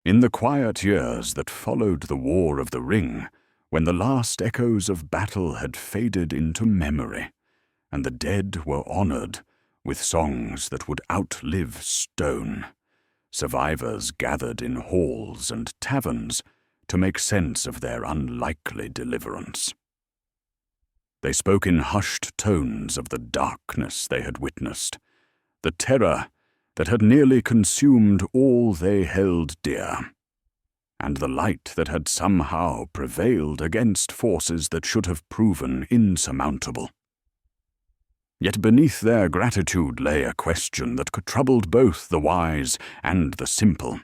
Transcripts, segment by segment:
In the quiet years that followed the War of the Ring, when the last echoes of battle had faded into memory, and the dead were honored with songs that would outlive stone, survivors gathered in halls and taverns to make sense of their unlikely deliverance. They spoke in hushed tones of the darkness they had witnessed, the terror that had nearly consumed all they held dear, and the light that had somehow prevailed against forces that should have proven insurmountable. Yet beneath their gratitude lay a question that troubled both the wise and the simple,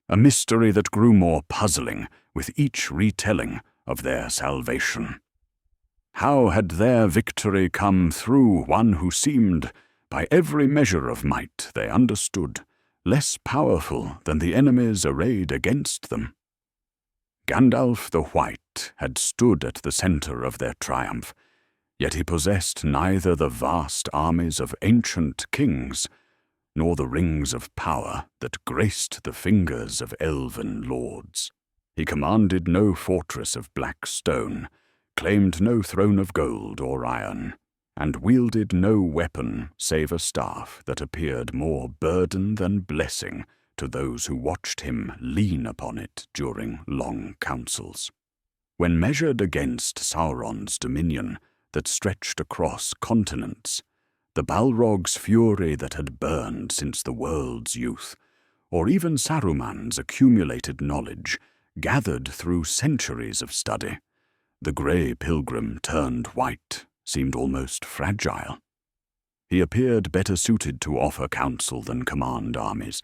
a mystery that grew more puzzling with each retelling of their salvation. How had their victory come through one who seemed, by every measure of might they understood, less powerful than the enemies arrayed against them? Gandalf the White had stood at the center of their triumph, yet he possessed neither the vast armies of ancient kings nor the rings of power that graced the fingers of elven lords. He commanded no fortress of black stone, claimed no throne of gold or iron, and wielded no weapon save a staff that appeared more burden than blessing to those who watched him lean upon it during long councils. When measured against Sauron's dominion that stretched across continents, the Balrog's fury that had burned since the world's youth, or even Saruman's accumulated knowledge gathered through centuries of study, the grey pilgrim turned white seemed almost fragile. He appeared better suited to offer counsel than command armies,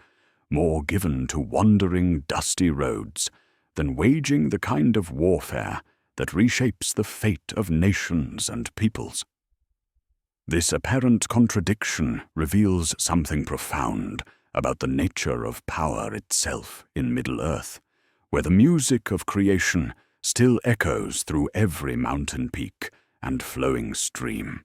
more given to wandering dusty roads than waging the kind of warfare that reshapes the fate of nations and peoples. This apparent contradiction reveals something profound about the nature of power itself in Middle-earth, where the music of creation still echoes through every mountain peak and flowing stream.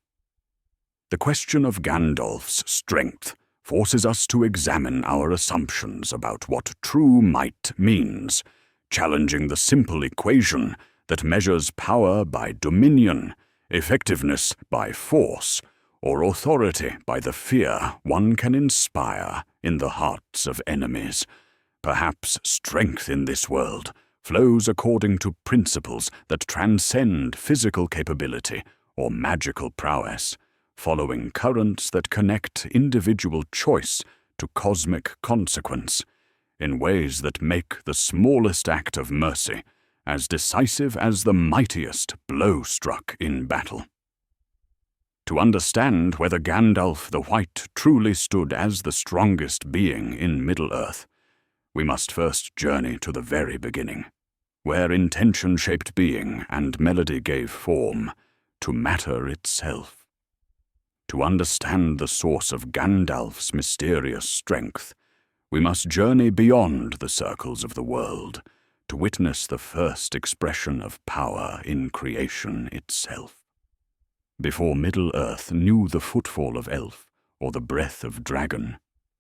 The question of Gandalf's strength forces us to examine our assumptions about what true might means, challenging the simple equation that measures power by dominion, effectiveness by force, or authority by the fear one can inspire in the hearts of enemies. Perhaps strength in this world flows according to principles that transcend physical capability or magical prowess, following currents that connect individual choice to cosmic consequence, in ways that make the smallest act of mercy as decisive as the mightiest blow struck in battle. To understand whether Gandalf the White truly stood as the strongest being in Middle-earth, we must first journey to the very beginning, where intention shaped being and melody gave form to matter itself. To understand the source of Gandalf's mysterious strength, we must journey beyond the circles of the world to witness the first expression of power in creation itself. Before Middle-earth knew the footfall of elf or the breath of dragon,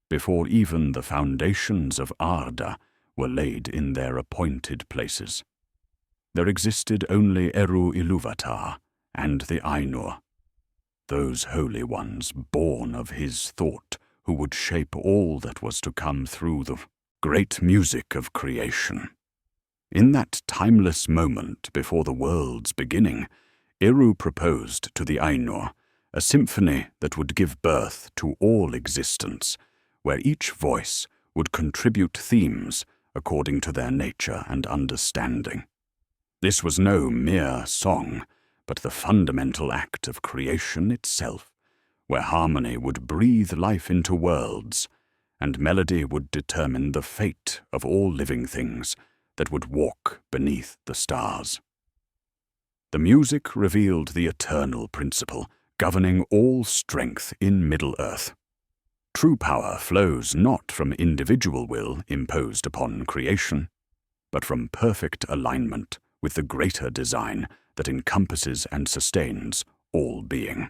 before even the foundations of Arda were laid in their appointed places, there existed only Eru Ilúvatar and the Ainur, those holy ones born of his thought who would shape all that was to come through the great music of creation. In that timeless moment before the world's beginning, Eru proposed to the Ainur a symphony that would give birth to all existence, where each voice would contribute themes according to their nature and understanding. This was no mere song, but the fundamental act of creation itself, where harmony would breathe life into worlds, and melody would determine the fate of all living things that would walk beneath the stars. The music revealed the eternal principle governing all strength in Middle-earth. True power flows not from individual will imposed upon creation, but from perfect alignment with the greater design that encompasses and sustains all being.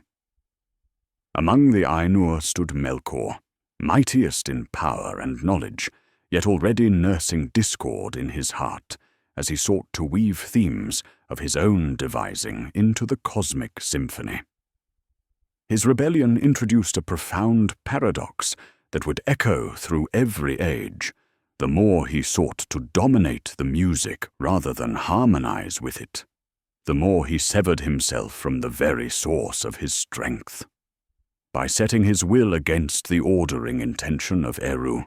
Among the Ainur stood Melkor, mightiest in power and knowledge, yet already nursing discord in his heart as he sought to weave themes of his own devising into the cosmic symphony. His rebellion introduced a profound paradox that would echo through every age, the more he sought to dominate the music rather than harmonize with it, the more he severed himself from the very source of his strength. By setting his will against the ordering intention of Eru,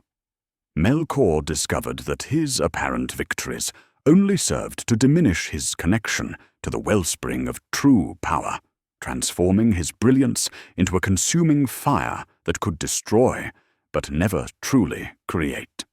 Melkor discovered that his apparent victories only served to diminish his connection to the wellspring of true power, transforming his brilliance into a consuming fire that could destroy, but never truly create.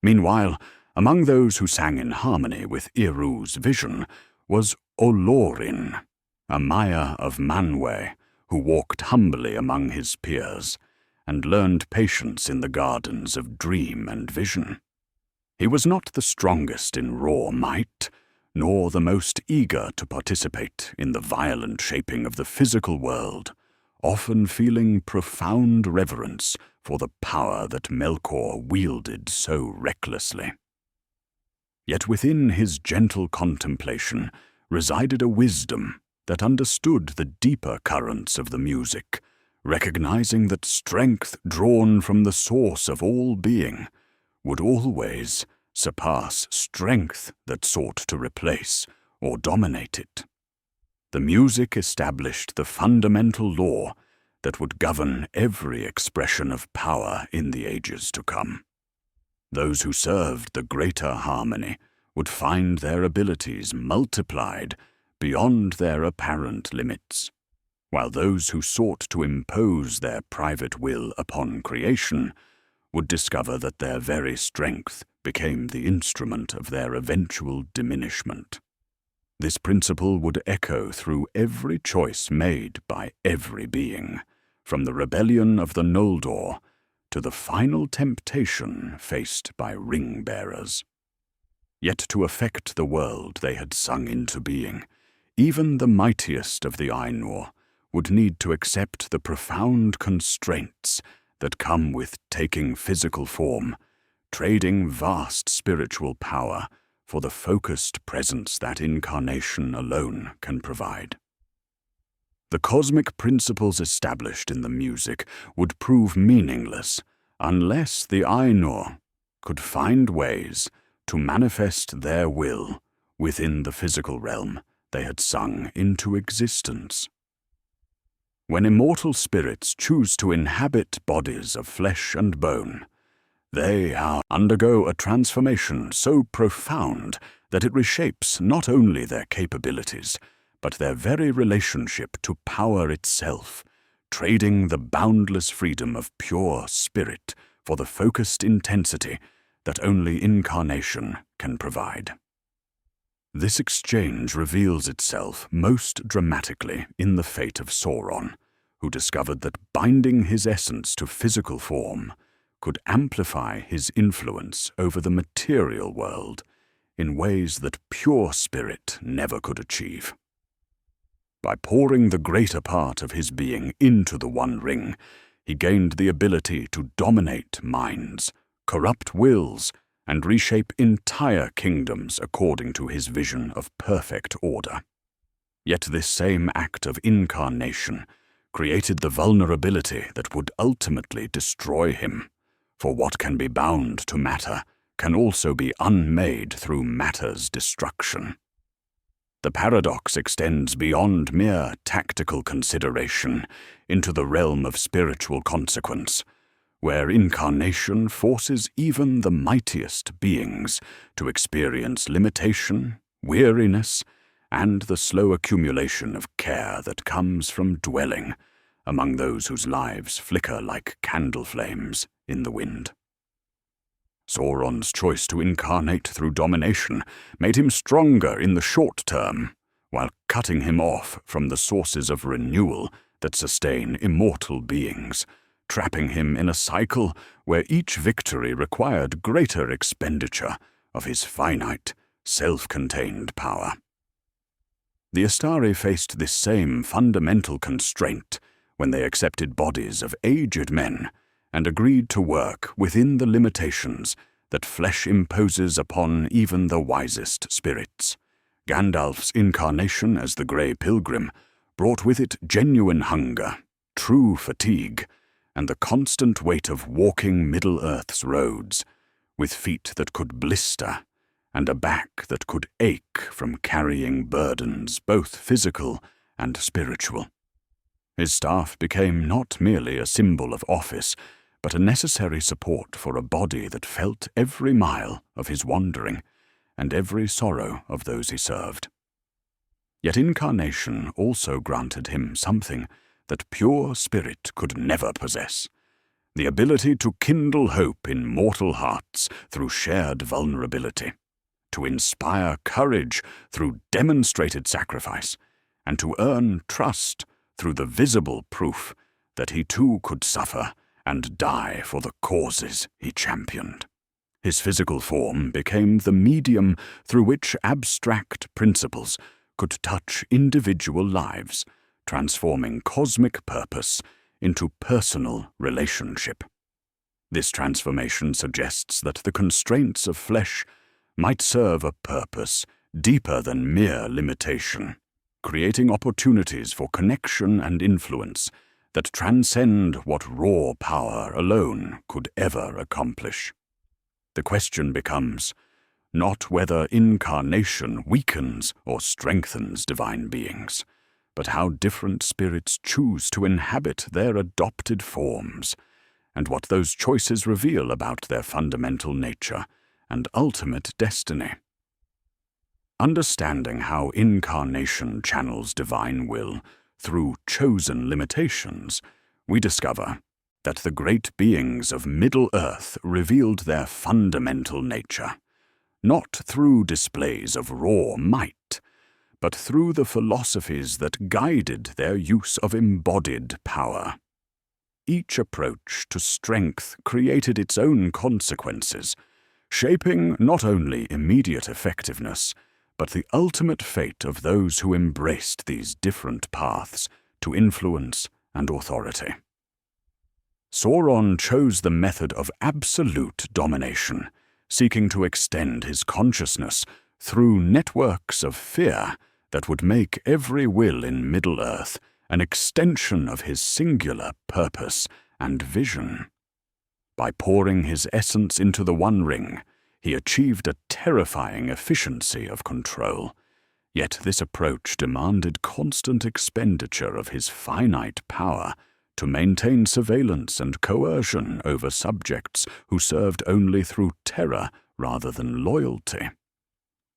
Meanwhile, among those who sang in harmony with Eru's vision was Olorin, a Maiar of Manwë, who walked humbly among his peers and learned patience in the gardens of dream and vision. He was not the strongest in raw might, nor the most eager to participate in the violent shaping of the physical world, often feeling profound reverence for the power that Melkor wielded so recklessly. Yet within his gentle contemplation resided a wisdom that understood the deeper currents of the music, recognizing that strength drawn from the source of all being would always surpass strength that sought to replace or dominate it. The music established the fundamental law that would govern every expression of power in the ages to come. Those who served the greater harmony would find their abilities multiplied beyond their apparent limits, while those who sought to impose their private will upon creation would discover that their very strength became the instrument of their eventual diminishment. This principle would echo through every choice made by every being, from the rebellion of the Noldor to the final temptation faced by ring-bearers. Yet to affect the world they had sung into being, even the mightiest of the Ainur would need to accept the profound constraints that come with taking physical form, trading vast spiritual power for the focused presence that incarnation alone can provide. The cosmic principles established in the music would prove meaningless unless the Ainur could find ways to manifest their will within the physical realm they had sung into existence. When immortal spirits choose to inhabit bodies of flesh and bone, they undergo a transformation so profound that it reshapes not only their capabilities, but their very relationship to power itself, trading the boundless freedom of pure spirit for the focused intensity that only incarnation can provide. This exchange reveals itself most dramatically in the fate of Sauron, who discovered that binding his essence to physical form could amplify his influence over the material world in ways that pure spirit never could achieve. By pouring the greater part of his being into the One Ring, he gained the ability to dominate minds, corrupt wills, and reshape entire kingdoms according to his vision of perfect order. Yet this same act of incarnation created the vulnerability that would ultimately destroy him, for what can be bound to matter can also be unmade through matter's destruction. The paradox extends beyond mere tactical consideration into the realm of spiritual consequence, where incarnation forces even the mightiest beings to experience limitation, weariness, and the slow accumulation of care that comes from dwelling among those whose lives flicker like candle flames in the wind. Sauron's choice to incarnate through domination made him stronger in the short term, while cutting him off from the sources of renewal that sustain immortal beings, trapping him in a cycle where each victory required greater expenditure of his finite, self-contained power. The Astari faced this same fundamental constraint when they accepted bodies of aged men and agreed to work within the limitations that flesh imposes upon even the wisest spirits. Gandalf's incarnation as the Grey Pilgrim brought with it genuine hunger, true fatigue, and the constant weight of walking Middle-earth's roads, with feet that could blister and a back that could ache from carrying burdens both physical and spiritual. His staff became not merely a symbol of office, but a necessary support for a body that felt every mile of his wandering and every sorrow of those he served. Yet incarnation also granted him something that pure spirit could never possess: the ability to kindle hope in mortal hearts through shared vulnerability, to inspire courage through demonstrated sacrifice, and to earn trust through the visible proof that he too could suffer and die for the causes he championed. His physical form became the medium through which abstract principles could touch individual lives, transforming cosmic purpose into personal relationship. This transformation suggests that the constraints of flesh might serve a purpose deeper than mere limitation, creating opportunities for connection and influence that transcend what raw power alone could ever accomplish. The question becomes not whether incarnation weakens or strengthens divine beings, but how different spirits choose to inhabit their adopted forms, and what those choices reveal about their fundamental nature and ultimate destiny. Understanding how incarnation channels divine will through chosen limitations, we discover that the great beings of Middle-earth revealed their fundamental nature, not through displays of raw might, but through the philosophies that guided their use of embodied power. Each approach to strength created its own consequences, shaping not only immediate effectiveness, but the ultimate fate of those who embraced these different paths to influence and authority. Sauron chose the method of absolute domination, seeking to extend his consciousness through networks of fear that would make every will in Middle-earth an extension of his singular purpose and vision. By pouring his essence into the One Ring, he achieved a terrifying efficiency of control. Yet this approach demanded constant expenditure of his finite power to maintain surveillance and coercion over subjects who served only through terror rather than loyalty.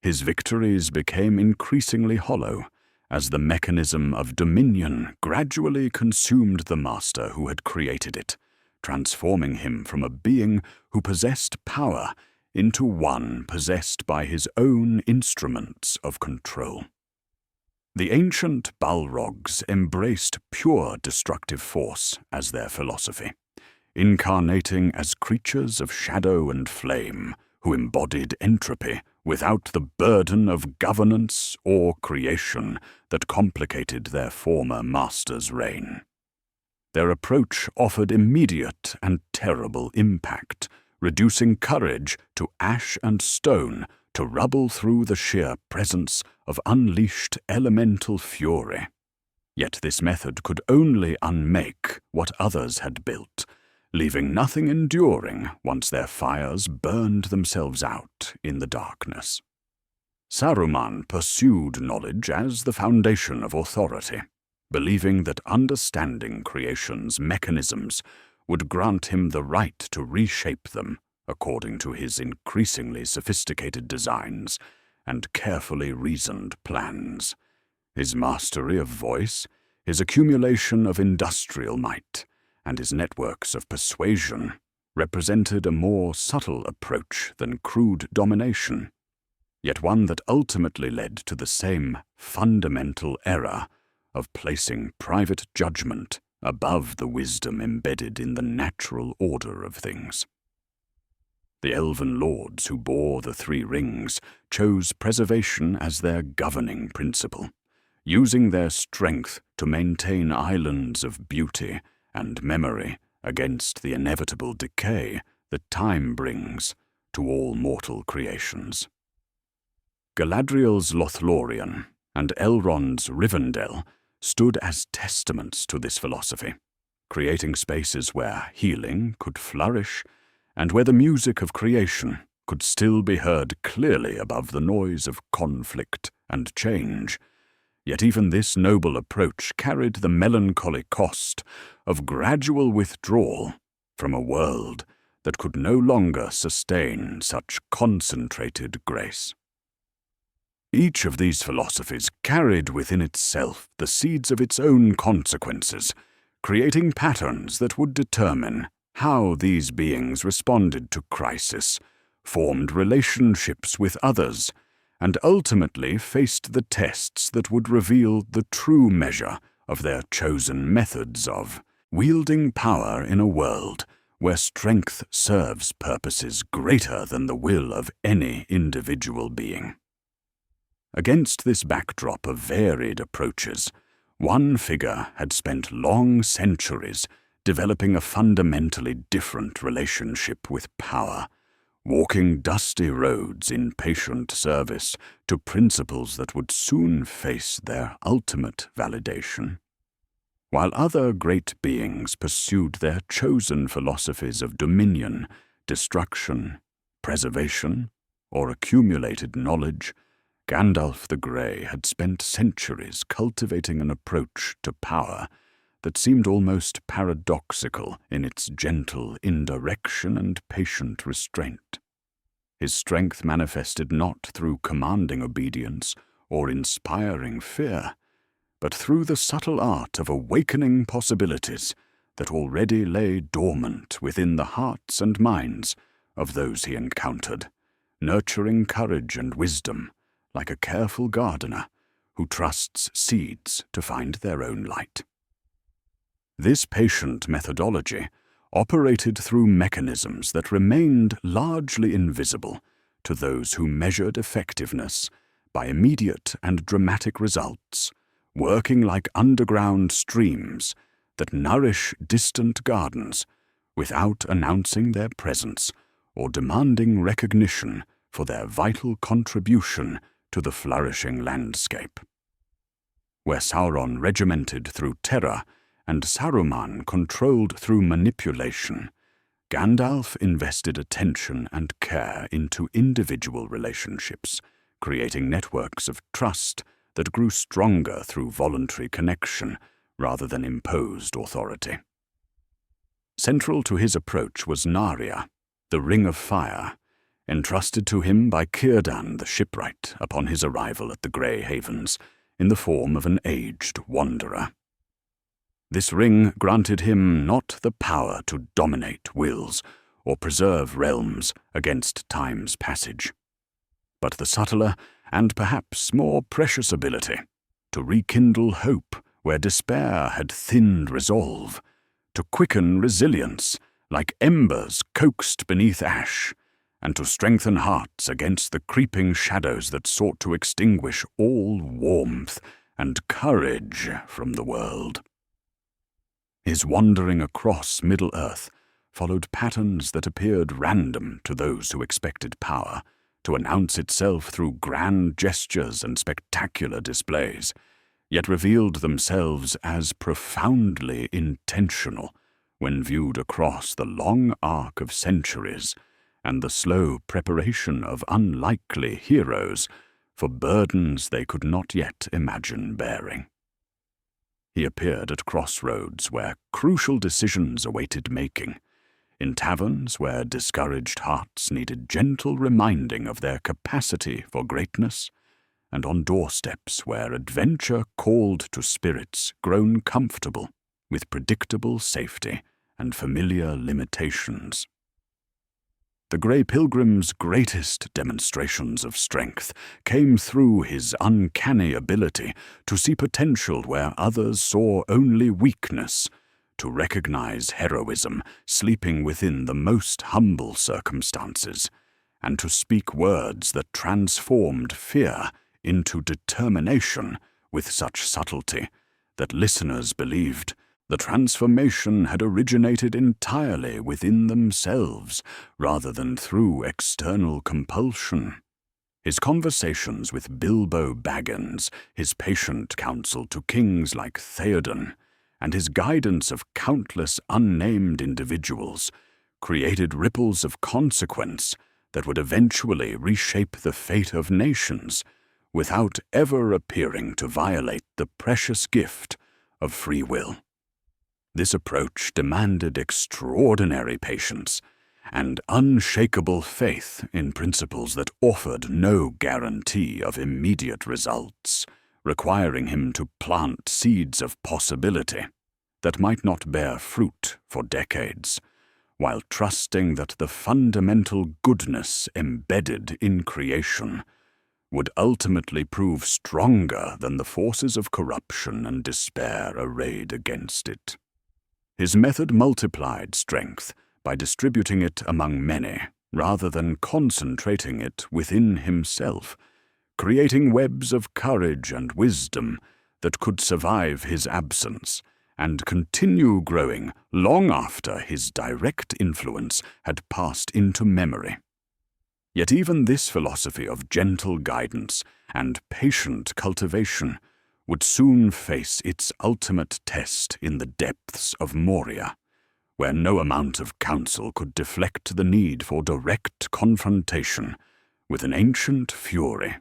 His victories became increasingly hollow as the mechanism of dominion gradually consumed the master who had created it, transforming him from a being who possessed power into one possessed by his own instruments of control. The ancient Balrogs embraced pure destructive force as their philosophy, incarnating as creatures of shadow and flame who embodied entropy without the burden of governance or creation that complicated their former master's reign. Their approach offered immediate and terrible impact, reducing courage to ash and stone to rubble through the sheer presence of unleashed elemental fury. Yet this method could only unmake what others had built, leaving nothing enduring once their fires burned themselves out in the darkness. Saruman pursued knowledge as the foundation of authority, believing that understanding creation's mechanisms would grant him the right to reshape them according to his increasingly sophisticated designs and carefully reasoned plans. His mastery of voice, his accumulation of industrial might, and his networks of persuasion represented a more subtle approach than crude domination, yet one that ultimately led to the same fundamental error of placing private judgment above the wisdom embedded in the natural order of things. The elven lords who bore the three rings chose preservation as their governing principle, using their strength to maintain islands of beauty and memory against the inevitable decay that time brings to all mortal creations. Galadriel's Lothlorien and Elrond's Rivendell stood as testaments to this philosophy, creating spaces where healing could flourish and where the music of creation could still be heard clearly above the noise of conflict and change. Yet even this noble approach carried the melancholy cost of gradual withdrawal from a world that could no longer sustain such concentrated grace. Each of these philosophies carried within itself the seeds of its own consequences, creating patterns that would determine how these beings responded to crisis, formed relationships with others, and ultimately faced the tests that would reveal the true measure of their chosen methods of wielding power in a world where strength serves purposes greater than the will of any individual being. Against this backdrop of varied approaches, one figure had spent long centuries developing a fundamentally different relationship with power, walking dusty roads in patient service to principles that would soon face their ultimate validation. While other great beings pursued their chosen philosophies of dominion, destruction, preservation, or accumulated knowledge, Gandalf the Grey had spent centuries cultivating an approach to power that seemed almost paradoxical in its gentle indirection and patient restraint. His strength manifested not through commanding obedience or inspiring fear, but through the subtle art of awakening possibilities that already lay dormant within the hearts and minds of those he encountered, nurturing courage and wisdom like a careful gardener who trusts seeds to find their own light. This patient methodology operated through mechanisms that remained largely invisible to those who measured effectiveness by immediate and dramatic results, working like underground streams that nourish distant gardens without announcing their presence or demanding recognition for their vital contribution to the flourishing landscape. Where Sauron regimented through terror and Saruman controlled through manipulation, Gandalf invested attention and care into individual relationships, creating networks of trust that grew stronger through voluntary connection rather than imposed authority. Central to his approach was Narya, the Ring of Fire, entrusted to him by Círdan the shipwright upon his arrival at the Grey Havens in the form of an aged wanderer. This ring granted him not the power to dominate wills or preserve realms against time's passage, but the subtler and perhaps more precious ability to rekindle hope where despair had thinned resolve, to quicken resilience like embers coaxed beneath ash, and to strengthen hearts against the creeping shadows that sought to extinguish all warmth and courage from the world. His wandering across Middle-earth followed patterns that appeared random to those who expected power to announce itself through grand gestures and spectacular displays, yet revealed themselves as profoundly intentional when viewed across the long arc of centuries and the slow preparation of unlikely heroes for burdens they could not yet imagine bearing. He appeared at crossroads where crucial decisions awaited making, in taverns where discouraged hearts needed gentle reminding of their capacity for greatness, and on doorsteps where adventure called to spirits grown comfortable with predictable safety and familiar limitations. The Grey Pilgrim's greatest demonstrations of strength came through his uncanny ability to see potential where others saw only weakness, to recognize heroism sleeping within the most humble circumstances, and to speak words that transformed fear into determination with such subtlety that listeners believed The transformation had originated entirely within themselves, rather than through external compulsion. His conversations with Bilbo Baggins, his patient counsel to kings like Theoden, and his guidance of countless unnamed individuals created ripples of consequence that would eventually reshape the fate of nations without ever appearing to violate the precious gift of free will. This approach demanded extraordinary patience and unshakable faith in principles that offered no guarantee of immediate results, requiring him to plant seeds of possibility that might not bear fruit for decades, while trusting that the fundamental goodness embedded in creation would ultimately prove stronger than the forces of corruption and despair arrayed against it. His method multiplied strength by distributing it among many, rather than concentrating it within himself, creating webs of courage and wisdom that could survive his absence and continue growing long after his direct influence had passed into memory. Yet even this philosophy of gentle guidance and patient cultivation would soon face its ultimate test in the depths of Moria, where no amount of counsel could deflect the need for direct confrontation with an ancient fury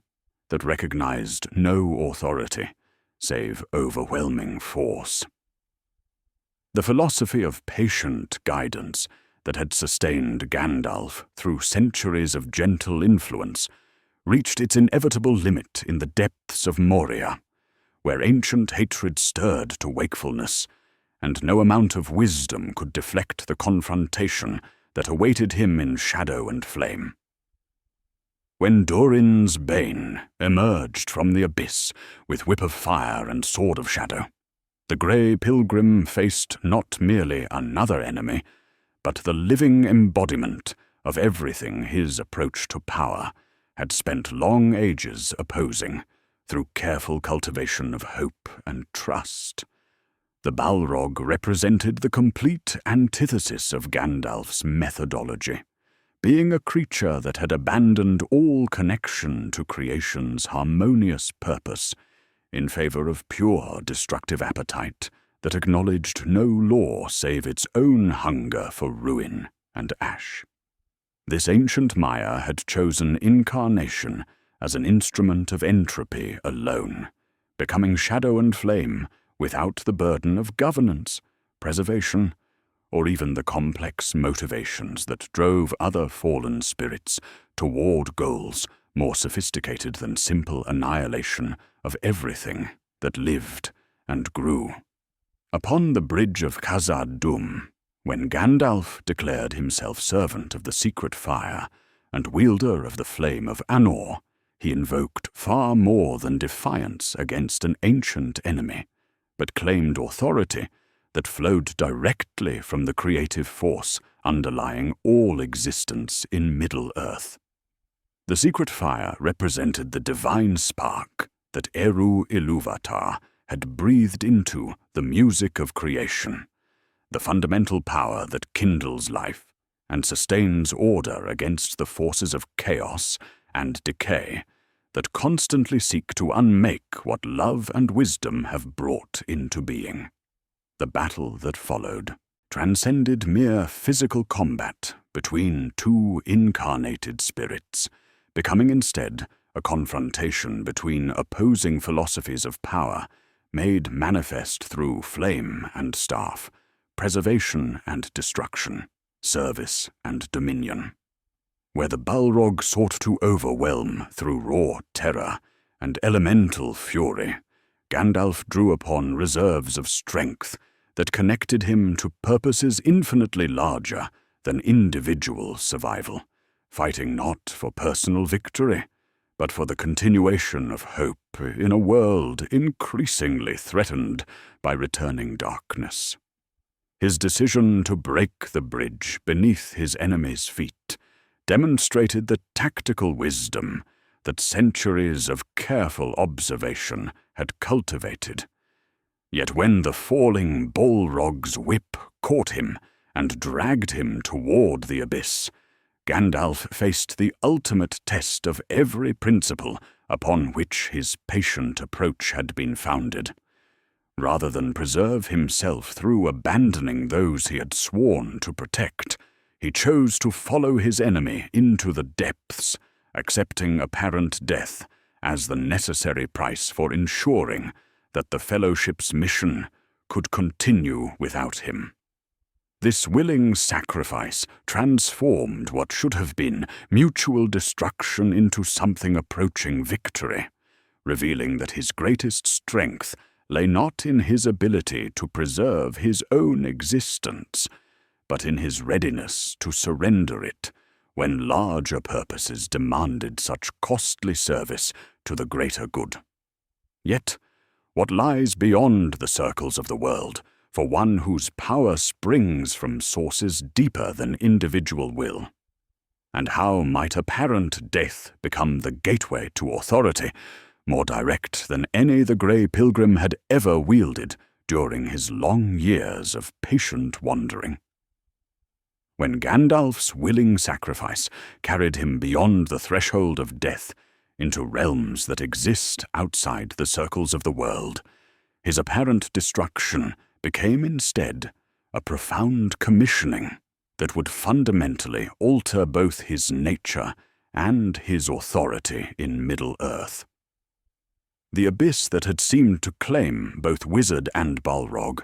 that recognized no authority save overwhelming force. The philosophy of patient guidance that had sustained Gandalf through centuries of gentle influence reached its inevitable limit in the depths of Moria, where ancient hatred stirred to wakefulness, and no amount of wisdom could deflect the confrontation that awaited him in shadow and flame. When Durin's Bane emerged from the abyss with whip of fire and sword of shadow, the grey pilgrim faced not merely another enemy, but the living embodiment of everything his approach to power had spent long ages opposing through careful cultivation of hope and trust. The Balrog represented the complete antithesis of Gandalf's methodology, being a creature that had abandoned all connection to creation's harmonious purpose in favor of pure destructive appetite that acknowledged no law save its own hunger for ruin and ash. This ancient Maiar had chosen incarnation as an instrument of entropy alone, becoming shadow and flame without the burden of governance, preservation, or even the complex motivations that drove other fallen spirits toward goals more sophisticated than simple annihilation of everything that lived and grew. Upon the bridge of Khazad-dûm, when Gandalf declared himself servant of the secret fire and wielder of the flame of Anor, he invoked far more than defiance against an ancient enemy, but claimed authority that flowed directly from the creative force underlying all existence in Middle-earth. The secret fire represented the divine spark that Eru Ilúvatar had breathed into the music of creation, the fundamental power that kindles life and sustains order against the forces of chaos and decay that constantly seek to unmake what love and wisdom have brought into being. The battle that followed transcended mere physical combat between two incarnated spirits, becoming instead a confrontation between opposing philosophies of power made manifest through flame and staff, preservation and destruction, service and dominion. Where the Balrog sought to overwhelm through raw terror and elemental fury, Gandalf drew upon reserves of strength that connected him to purposes infinitely larger than individual survival, fighting not for personal victory, but for the continuation of hope in a world increasingly threatened by returning darkness. His decision to break the bridge beneath his enemy's feet demonstrated the tactical wisdom that centuries of careful observation had cultivated, Yet when the falling Balrog's whip caught him and dragged him toward the abyss, Gandalf faced the ultimate test of every principle upon which his patient approach had been founded. Rather than preserve himself through abandoning those he had sworn to protect, he chose to follow his enemy into the depths, accepting apparent death as the necessary price for ensuring that the Fellowship's mission could continue without him. This willing sacrifice transformed what should have been mutual destruction into something approaching victory, revealing that his greatest strength lay not in his ability to preserve his own existence, but in his readiness to surrender it when larger purposes demanded such costly service to the greater good. Yet, what lies beyond the circles of the world, for one whose power springs from sources deeper than individual will? And how might apparent death become the gateway to authority, more direct than any the Grey Pilgrim had ever wielded during his long years of patient wandering? When Gandalf's willing sacrifice carried him beyond the threshold of death into realms that exist outside the circles of the world, his apparent destruction became instead a profound commissioning that would fundamentally alter both his nature and his authority in Middle-earth. The abyss that had seemed to claim both wizard and Balrog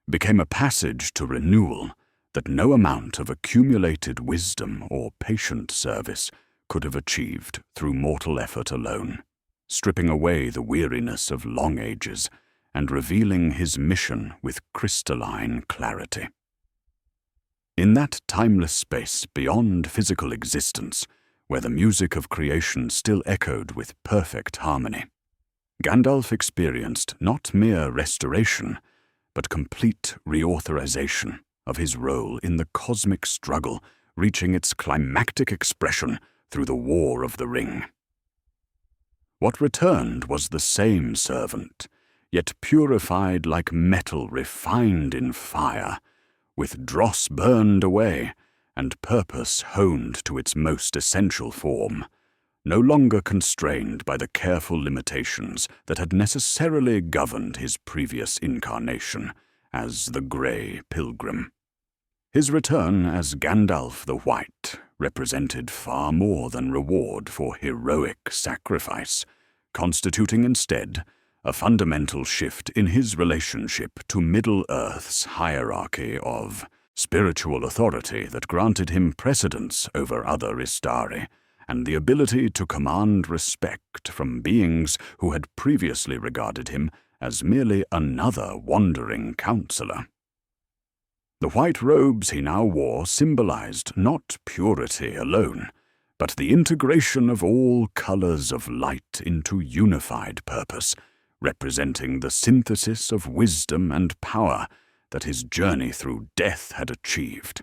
became a passage to renewal that no amount of accumulated wisdom or patient service could have achieved through mortal effort alone, stripping away the weariness of long ages and revealing his mission with crystalline clarity. In that timeless space beyond physical existence, where the music of creation still echoed with perfect harmony, Gandalf experienced not mere restoration, but complete reauthorization of his role in the cosmic struggle reaching its climactic expression through the War of the Ring. What returned was the same servant, yet purified like metal refined in fire, with dross burned away and purpose honed to its most essential form, no longer constrained by the careful limitations that had necessarily governed his previous incarnation as the Grey Pilgrim. His return as Gandalf the White represented far more than reward for heroic sacrifice, constituting instead a fundamental shift in his relationship to Middle-earth's hierarchy of spiritual authority that granted him precedence over other Istari, and the ability to command respect from beings who had previously regarded him as merely another wandering counselor. The white robes he now wore symbolized not purity alone, but the integration of all colors of light into unified purpose, representing the synthesis of wisdom and power that his journey through death had achieved.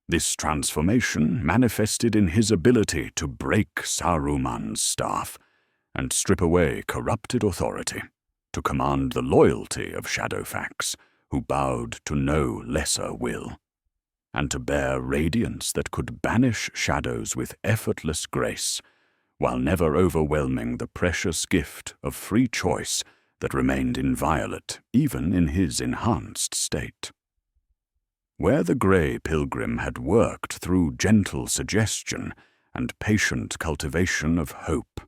This transformation manifested in his ability to break Saruman's staff and strip away corrupted authority, to command the loyalty of Shadowfax, who bowed to no lesser will, and to bear radiance that could banish shadows with effortless grace, while never overwhelming the precious gift of free choice that remained inviolate even in his enhanced state. Where the Grey Pilgrim had worked through gentle suggestion and patient cultivation of hope,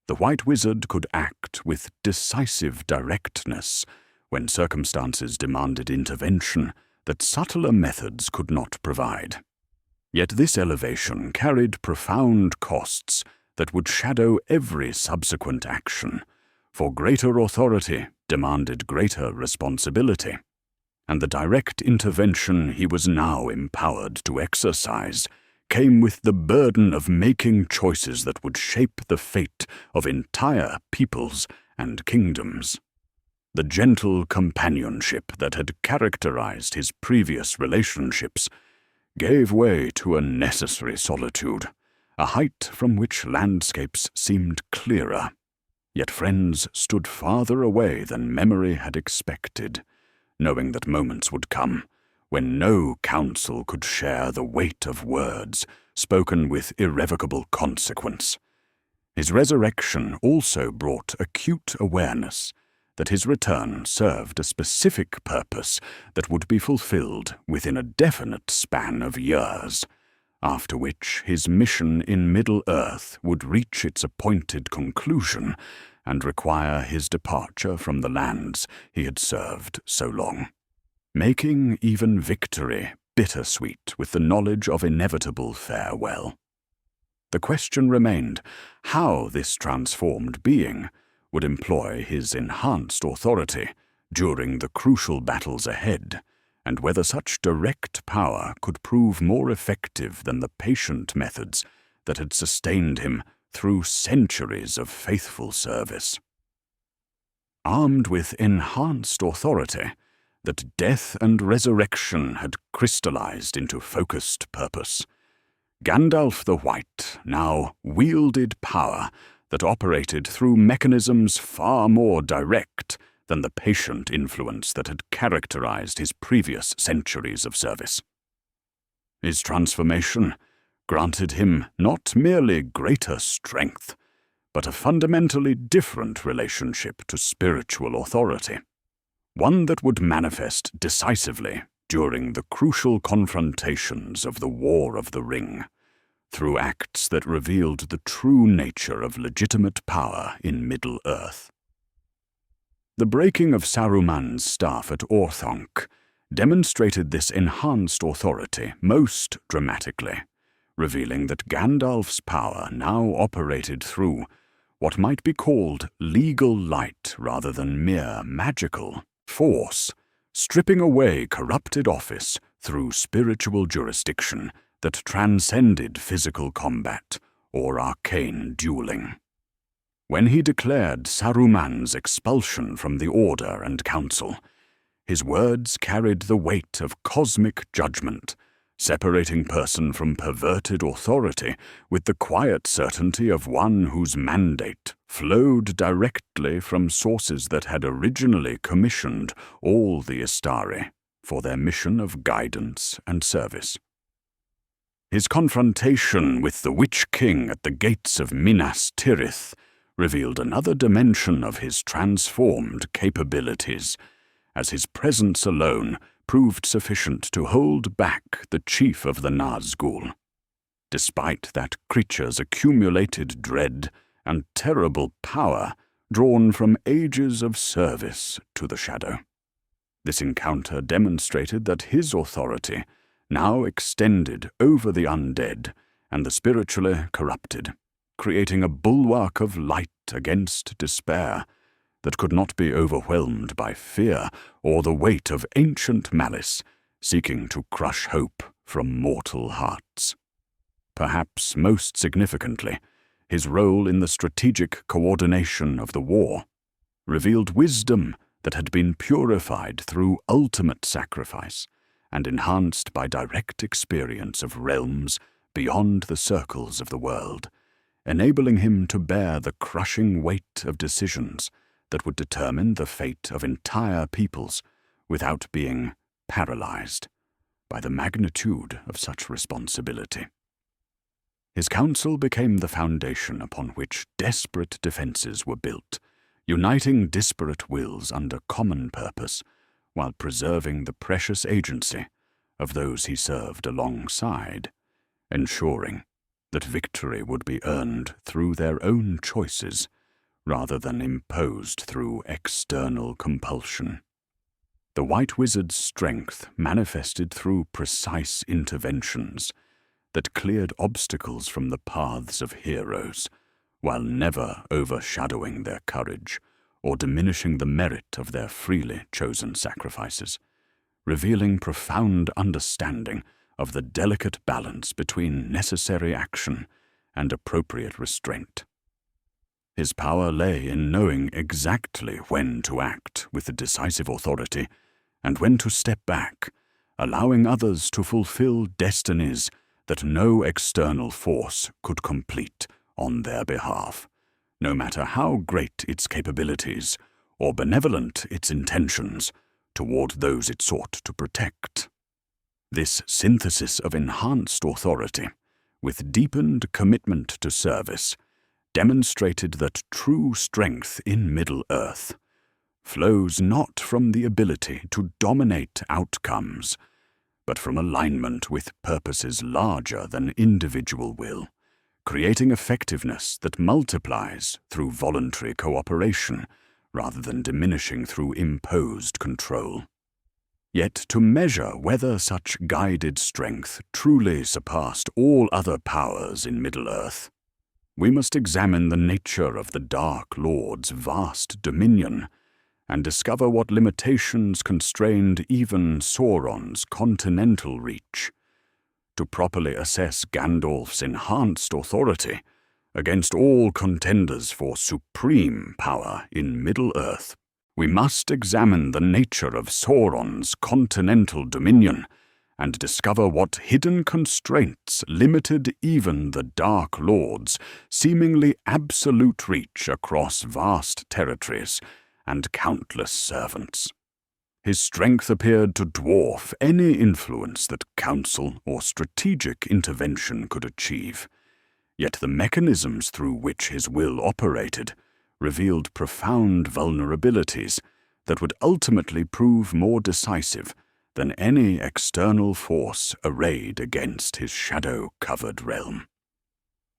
the White Wizard could act with decisive directness when circumstances demanded intervention that subtler methods could not provide. Yet this elevation carried profound costs that would shadow every subsequent action, for greater authority demanded greater responsibility, and the direct intervention he was now empowered to exercise came with the burden of making choices that would shape the fate of entire peoples and kingdoms. The gentle companionship that had characterized his previous relationships gave way to a necessary solitude, a height from which landscapes seemed clearer, Yet friends stood farther away than memory had expected, knowing that moments would come when no counsel could share the weight of words spoken with irrevocable consequence. His resurrection also brought acute awareness that his return served a specific purpose that would be fulfilled within a definite span of years, after which his mission in Middle-earth would reach its appointed conclusion and require his departure from the lands he had served so long, making even victory bittersweet with the knowledge of inevitable farewell. The question remained how this transformed being would employ his enhanced authority during the crucial battles ahead, and whether such direct power could prove more effective than the patient methods that had sustained him through centuries of faithful service. Armed with enhanced authority that death and resurrection had crystallized into focused purpose, Gandalf the White now wielded power that operated through mechanisms far more direct than the patient influence that had characterized his previous centuries of service. His transformation granted him not merely greater strength, but a fundamentally different relationship to spiritual authority, one that would manifest decisively during the crucial confrontations of the War of the Ring, through acts that revealed the true nature of legitimate power in Middle-earth. The breaking of Saruman's staff at Orthanc demonstrated this enhanced authority most dramatically, revealing that Gandalf's power now operated through what might be called legal light rather than mere magical force, stripping away corrupted office through spiritual jurisdiction that transcended physical combat or arcane dueling. When he declared Saruman's expulsion from the Order and Council, his words carried the weight of cosmic judgment, separating person from perverted authority with the quiet certainty of one whose mandate flowed directly from sources that had originally commissioned all the Istari for their mission of guidance and service. His confrontation with the Witch King at the gates of Minas Tirith revealed another dimension of his transformed capabilities, as his presence alone proved sufficient to hold back the chief of the Nazgul. Despite that creature's accumulated dread and terrible power drawn from ages of service to the Shadow. This encounter demonstrated that his authority now extended over the undead and the spiritually corrupted, creating a bulwark of light against despair that could not be overwhelmed by fear or the weight of ancient malice seeking to crush hope from mortal hearts. Perhaps most significantly, his role in the strategic coordination of the war revealed wisdom that had been purified through ultimate sacrifice and enhanced by direct experience of realms beyond the circles of the world, enabling him to bear the crushing weight of decisions that would determine the fate of entire peoples without being paralyzed by the magnitude of such responsibility. His council became the foundation upon which desperate defenses were built, uniting disparate wills under common purpose while preserving the precious agency of those he served alongside, ensuring that victory would be earned through their own choices rather than imposed through external compulsion. The White Wizard's strength manifested through precise interventions that cleared obstacles from the paths of heroes, while never overshadowing their courage or diminishing the merit of their freely chosen sacrifices, revealing profound understanding of the delicate balance between necessary action and appropriate restraint. His power lay in knowing exactly when to act with a decisive authority and when to step back, allowing others to fulfill destinies that no external force could complete on their behalf, no matter how great its capabilities or benevolent its intentions toward those it sought to protect. This synthesis of enhanced authority, with deepened commitment to service, demonstrated that true strength in Middle-earth flows not from the ability to dominate outcomes, but from alignment with purposes larger than individual will, creating effectiveness that multiplies through voluntary cooperation rather than diminishing through imposed control. Yet to measure whether such guided strength truly surpassed all other powers in Middle-earth, we must examine the nature of the Dark Lord's vast dominion and discover what limitations constrained even Sauron's continental reach. To properly assess Gandalf's enhanced authority against all contenders for supreme power in Middle-earth, we must examine the nature of Sauron's continental dominion and discover what hidden constraints limited even the Dark Lord's seemingly absolute reach across vast territories and countless servants. His strength appeared to dwarf any influence that counsel or strategic intervention could achieve, yet the mechanisms through which his will operated revealed profound vulnerabilities that would ultimately prove more decisive than any external force arrayed against his shadow-covered realm.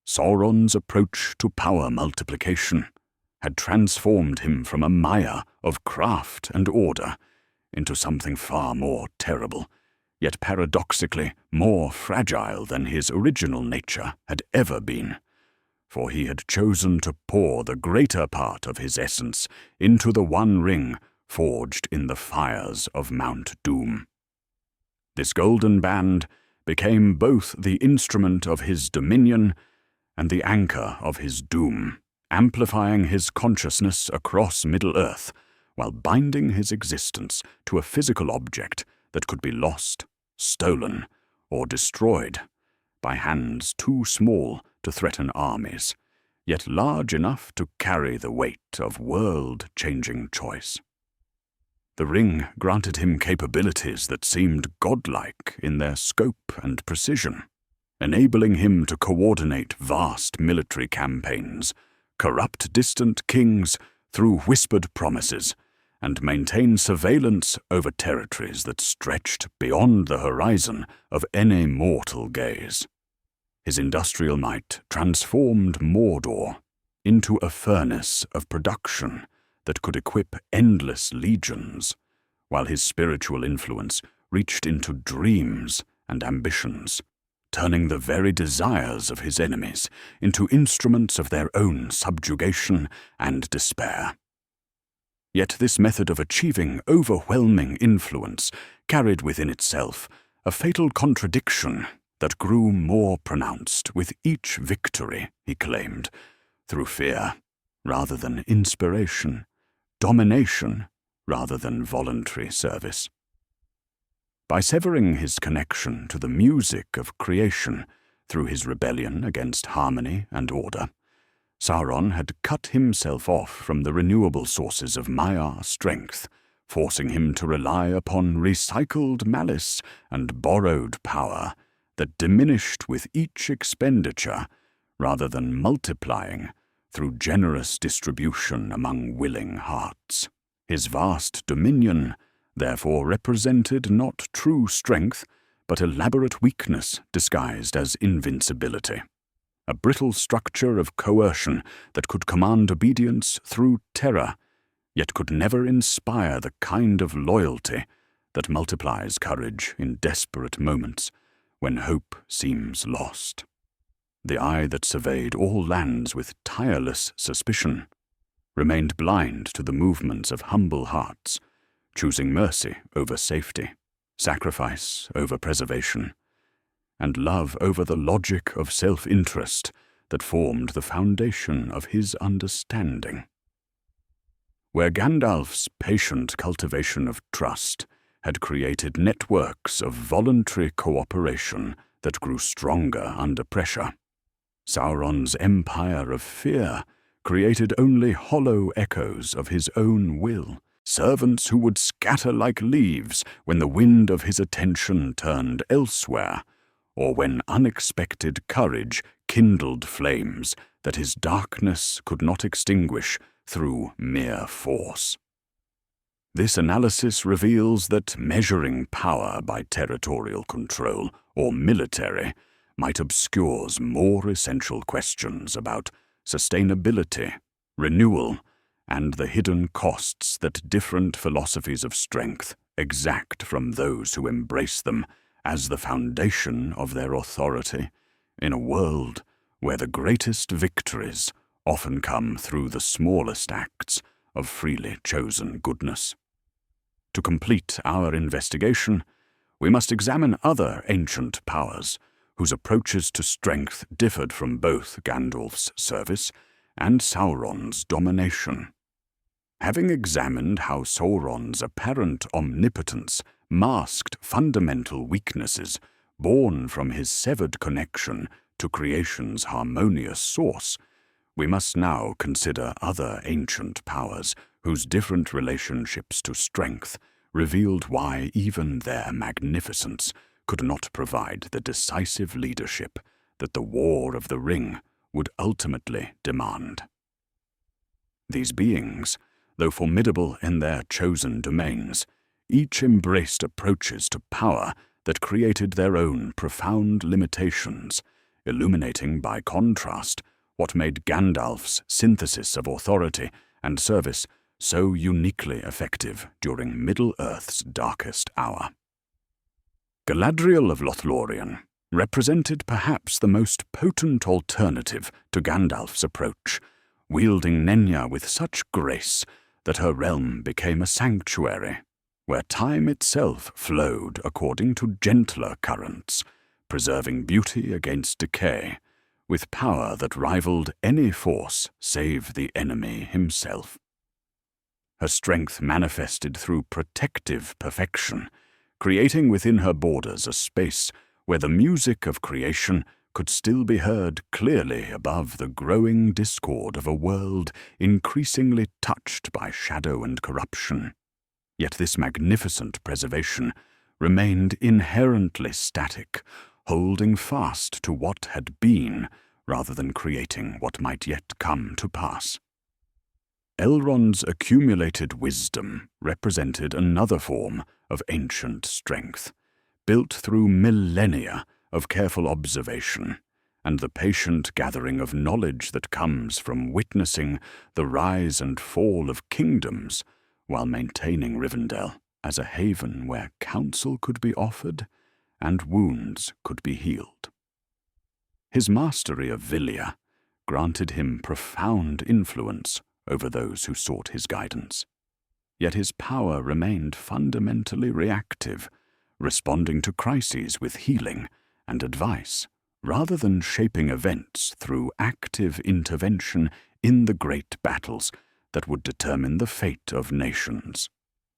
Sauron's approach to power multiplication had transformed him from a Maiar of craft and order into something far more terrible, yet paradoxically more fragile than his original nature had ever been, for he had chosen to pour the greater part of his essence into the One Ring forged in the fires of Mount Doom. This golden band became both the instrument of his dominion and the anchor of his doom, amplifying his consciousness across Middle-earth while binding his existence to a physical object that could be lost, stolen, or destroyed by hands too small to threaten armies, yet large enough to carry the weight of world-changing choice. The ring granted him capabilities that seemed godlike in their scope and precision, enabling him to coordinate vast military campaigns, corrupt distant kings through whispered promises, and maintain surveillance over territories that stretched beyond the horizon of any mortal gaze. His industrial might transformed Mordor into a furnace of production that could equip endless legions, while his spiritual influence reached into dreams and ambitions, turning the very desires of his enemies into instruments of their own subjugation and despair. Yet this method of achieving overwhelming influence carried within itself a fatal contradiction that grew more pronounced with each victory he claimed, through fear rather than inspiration, domination rather than voluntary service. By severing his connection to the music of creation through his rebellion against harmony and order, Sauron had cut himself off from the renewable sources of Maiar strength, forcing him to rely upon recycled malice and borrowed power that diminished with each expenditure rather than multiplying through generous distribution among willing hearts. His vast dominion therefore represented not true strength, but elaborate weakness disguised as invincibility. A brittle structure of coercion that could command obedience through terror, yet could never inspire the kind of loyalty that multiplies courage in desperate moments when hope seems lost. The eye that surveyed all lands with tireless suspicion remained blind to the movements of humble hearts, choosing mercy over safety, sacrifice over preservation, and love over the logic of self-interest that formed the foundation of his understanding. Where Gandalf's patient cultivation of trust had created networks of voluntary cooperation that grew stronger under pressure, Sauron's empire of fear created only hollow echoes of his own will, servants who would scatter like leaves when the wind of his attention turned elsewhere, or when unexpected courage kindled flames that his darkness could not extinguish through mere force. This analysis reveals that measuring power by territorial control or military might obscure more essential questions about sustainability, renewal, and the hidden costs that different philosophies of strength exact from those who embrace them as the foundation of their authority in a world where the greatest victories often come through the smallest acts of freely chosen goodness. To complete our investigation, we must examine other ancient powers whose approaches to strength differed from both Gandalf's service and Sauron's domination. Having examined how Sauron's apparent omnipotence masked fundamental weaknesses born from his severed connection to creation's harmonious source, we must now consider other ancient powers whose different relationships to strength revealed why even their magnificence could not provide the decisive leadership that the War of the Ring would ultimately demand. These beings, though formidable in their chosen domains, each embraced approaches to power that created their own profound limitations, illuminating by contrast what made Gandalf's synthesis of authority and service so uniquely effective during Middle-earth's darkest hour. Galadriel of Lothlorien represented perhaps the most potent alternative to Gandalf's approach, wielding Nenya with such grace that her realm became a sanctuary, where time itself flowed according to gentler currents, preserving beauty against decay, with power that rivaled any force save the enemy himself. Her strength manifested through protective perfection, creating within her borders a space where the music of creation could still be heard clearly above the growing discord of a world increasingly touched by shadow and corruption. Yet this magnificent preservation remained inherently static, holding fast to what had been rather than creating what might yet come to pass. Elrond's accumulated wisdom represented another form of ancient strength, built through millennia of careful observation and the patient gathering of knowledge that comes from witnessing the rise and fall of kingdoms while maintaining Rivendell as a haven where counsel could be offered and wounds could be healed. His mastery of Vilya granted him profound influence over those who sought his guidance. Yet his power remained fundamentally reactive, responding to crises with healing and advice, rather than shaping events through active intervention in the great battles that would determine the fate of nations.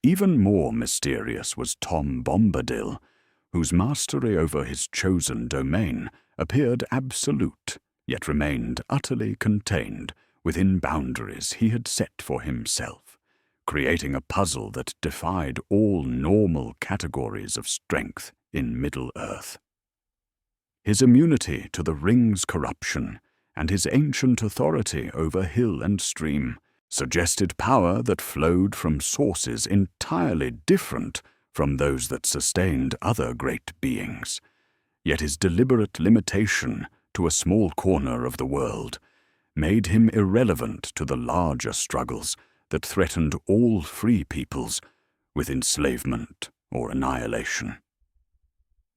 Even more mysterious was Tom Bombadil, whose mastery over his chosen domain appeared absolute, yet remained utterly contained within boundaries he had set for himself, creating a puzzle that defied all normal categories of strength in Middle-earth. His immunity to the ring's corruption and his ancient authority over hill and stream suggested power that flowed from sources entirely different from those that sustained other great beings. Yet his deliberate limitation to a small corner of the world made him irrelevant to the larger struggles that threatened all free peoples with enslavement or annihilation.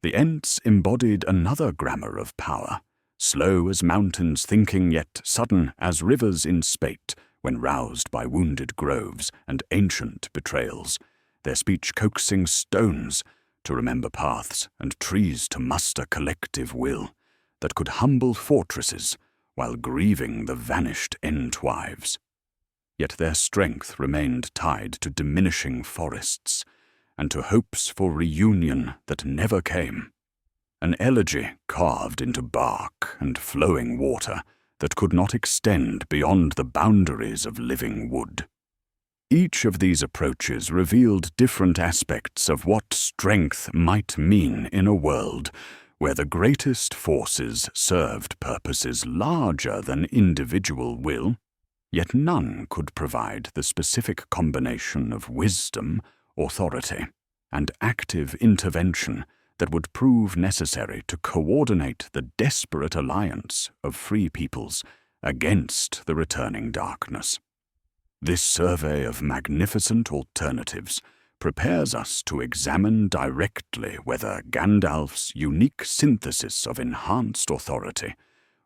The Ents embodied another grammar of power, slow as mountains thinking yet sudden as rivers in spate when roused by wounded groves and ancient betrayals, their speech coaxing stones to remember paths and trees to muster collective will that could humble fortresses while grieving the vanished Entwives. Yet their strength remained tied to diminishing forests and to hopes for reunion that never came. An elegy carved into bark and flowing water that could not extend beyond the boundaries of living wood. Each of these approaches revealed different aspects of what strength might mean in a world where the greatest forces served purposes larger than individual will, yet none could provide the specific combination of wisdom, authority, and active intervention that would prove necessary to coordinate the desperate alliance of free peoples against the returning darkness. This survey of magnificent alternatives prepares us to examine directly whether Gandalf's unique synthesis of enhanced authority,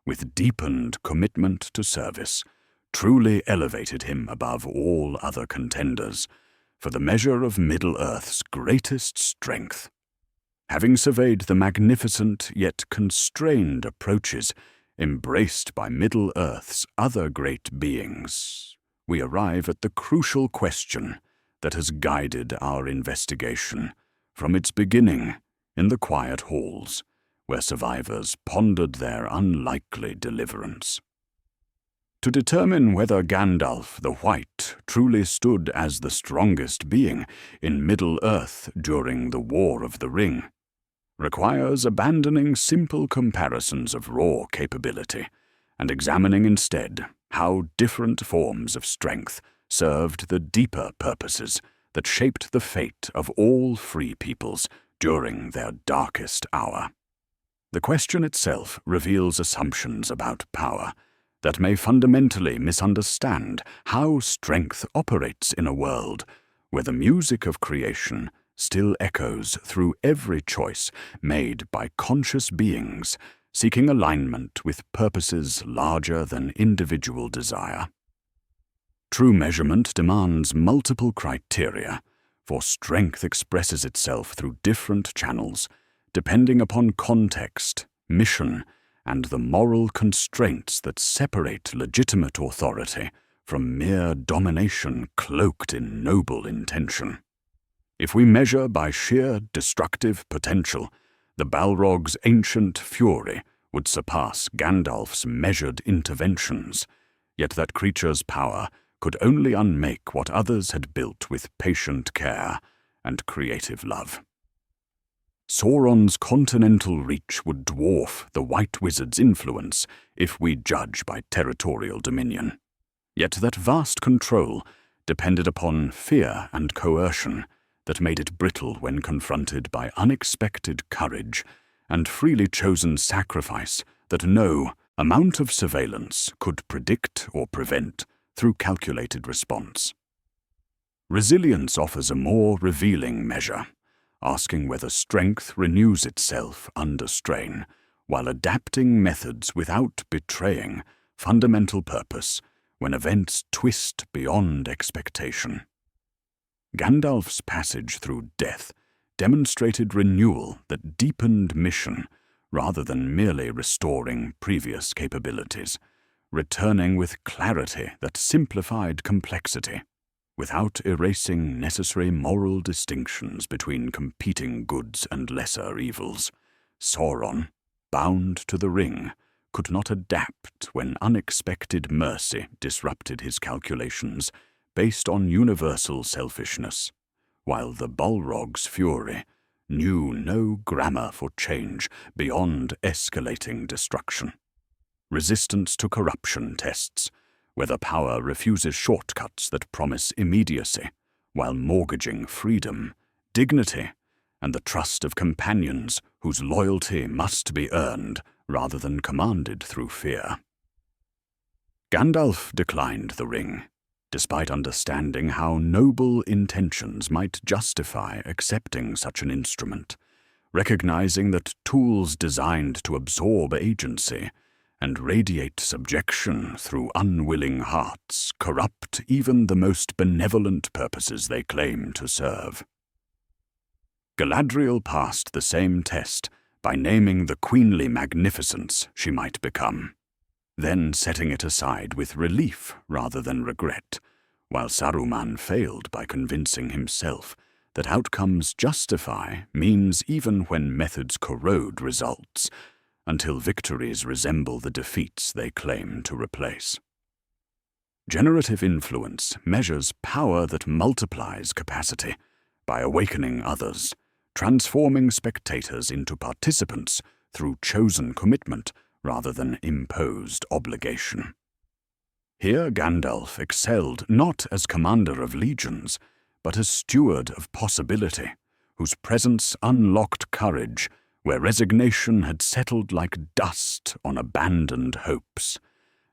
with deepened commitment to service, truly elevated him above all other contenders for the measure of Middle-earth's greatest strength. Having surveyed the magnificent yet constrained approaches embraced by Middle-earth's other great beings, we arrive at the crucial question that has guided our investigation from its beginning in the quiet halls where survivors pondered their unlikely deliverance. To determine whether Gandalf the White truly stood as the strongest being in Middle-earth during the War of the Ring requires abandoning simple comparisons of raw capability and examining instead how different forms of strength served the deeper purposes that shaped the fate of all free peoples during their darkest hour. The question itself reveals assumptions about power that may fundamentally misunderstand how strength operates in a world where the music of creation still echoes through every choice made by conscious beings seeking alignment with purposes larger than individual desire. True measurement demands multiple criteria, for strength expresses itself through different channels, depending upon context, mission, and the moral constraints that separate legitimate authority from mere domination cloaked in noble intention. If we measure by sheer destructive potential, the Balrog's ancient fury would surpass Gandalf's measured interventions, yet that creature's power could only unmake what others had built with patient care and creative love. Sauron's continental reach would dwarf the White Wizard's influence if we judge by territorial dominion. Yet that vast control depended upon fear and coercion that made it brittle when confronted by unexpected courage and freely chosen sacrifice that no amount of surveillance could predict or prevent through calculated response. Resilience offers a more revealing measure, asking whether strength renews itself under strain, while adapting methods without betraying fundamental purpose when events twist beyond expectation. Gandalf's passage through death demonstrated renewal that deepened mission rather than merely restoring previous capabilities, returning with clarity that simplified complexity, without erasing necessary moral distinctions between competing goods and lesser evils. Sauron, bound to the ring, could not adapt when unexpected mercy disrupted his calculations based on universal selfishness, while the Balrog's fury knew no grammar for change beyond escalating destruction. Resistance to corruption tests whether power refuses shortcuts that promise immediacy, while mortgaging freedom, dignity, and the trust of companions whose loyalty must be earned rather than commanded through fear. Gandalf declined the ring, despite understanding how noble intentions might justify accepting such an instrument, recognizing that tools designed to absorb agency and radiate subjection through unwilling hearts corrupt even the most benevolent purposes they claim to serve. Galadriel passed the same test by naming the queenly magnificence she might become, then setting it aside with relief rather than regret, while Saruman failed by convincing himself that outcomes justify means even when methods corrode results, until victories resemble the defeats they claim to replace. Generative influence measures power that multiplies capacity by awakening others, transforming spectators into participants through chosen commitment rather than imposed obligation. Here Gandalf excelled not as commander of legions, but as steward of possibility, whose presence unlocked courage where resignation had settled like dust on abandoned hopes.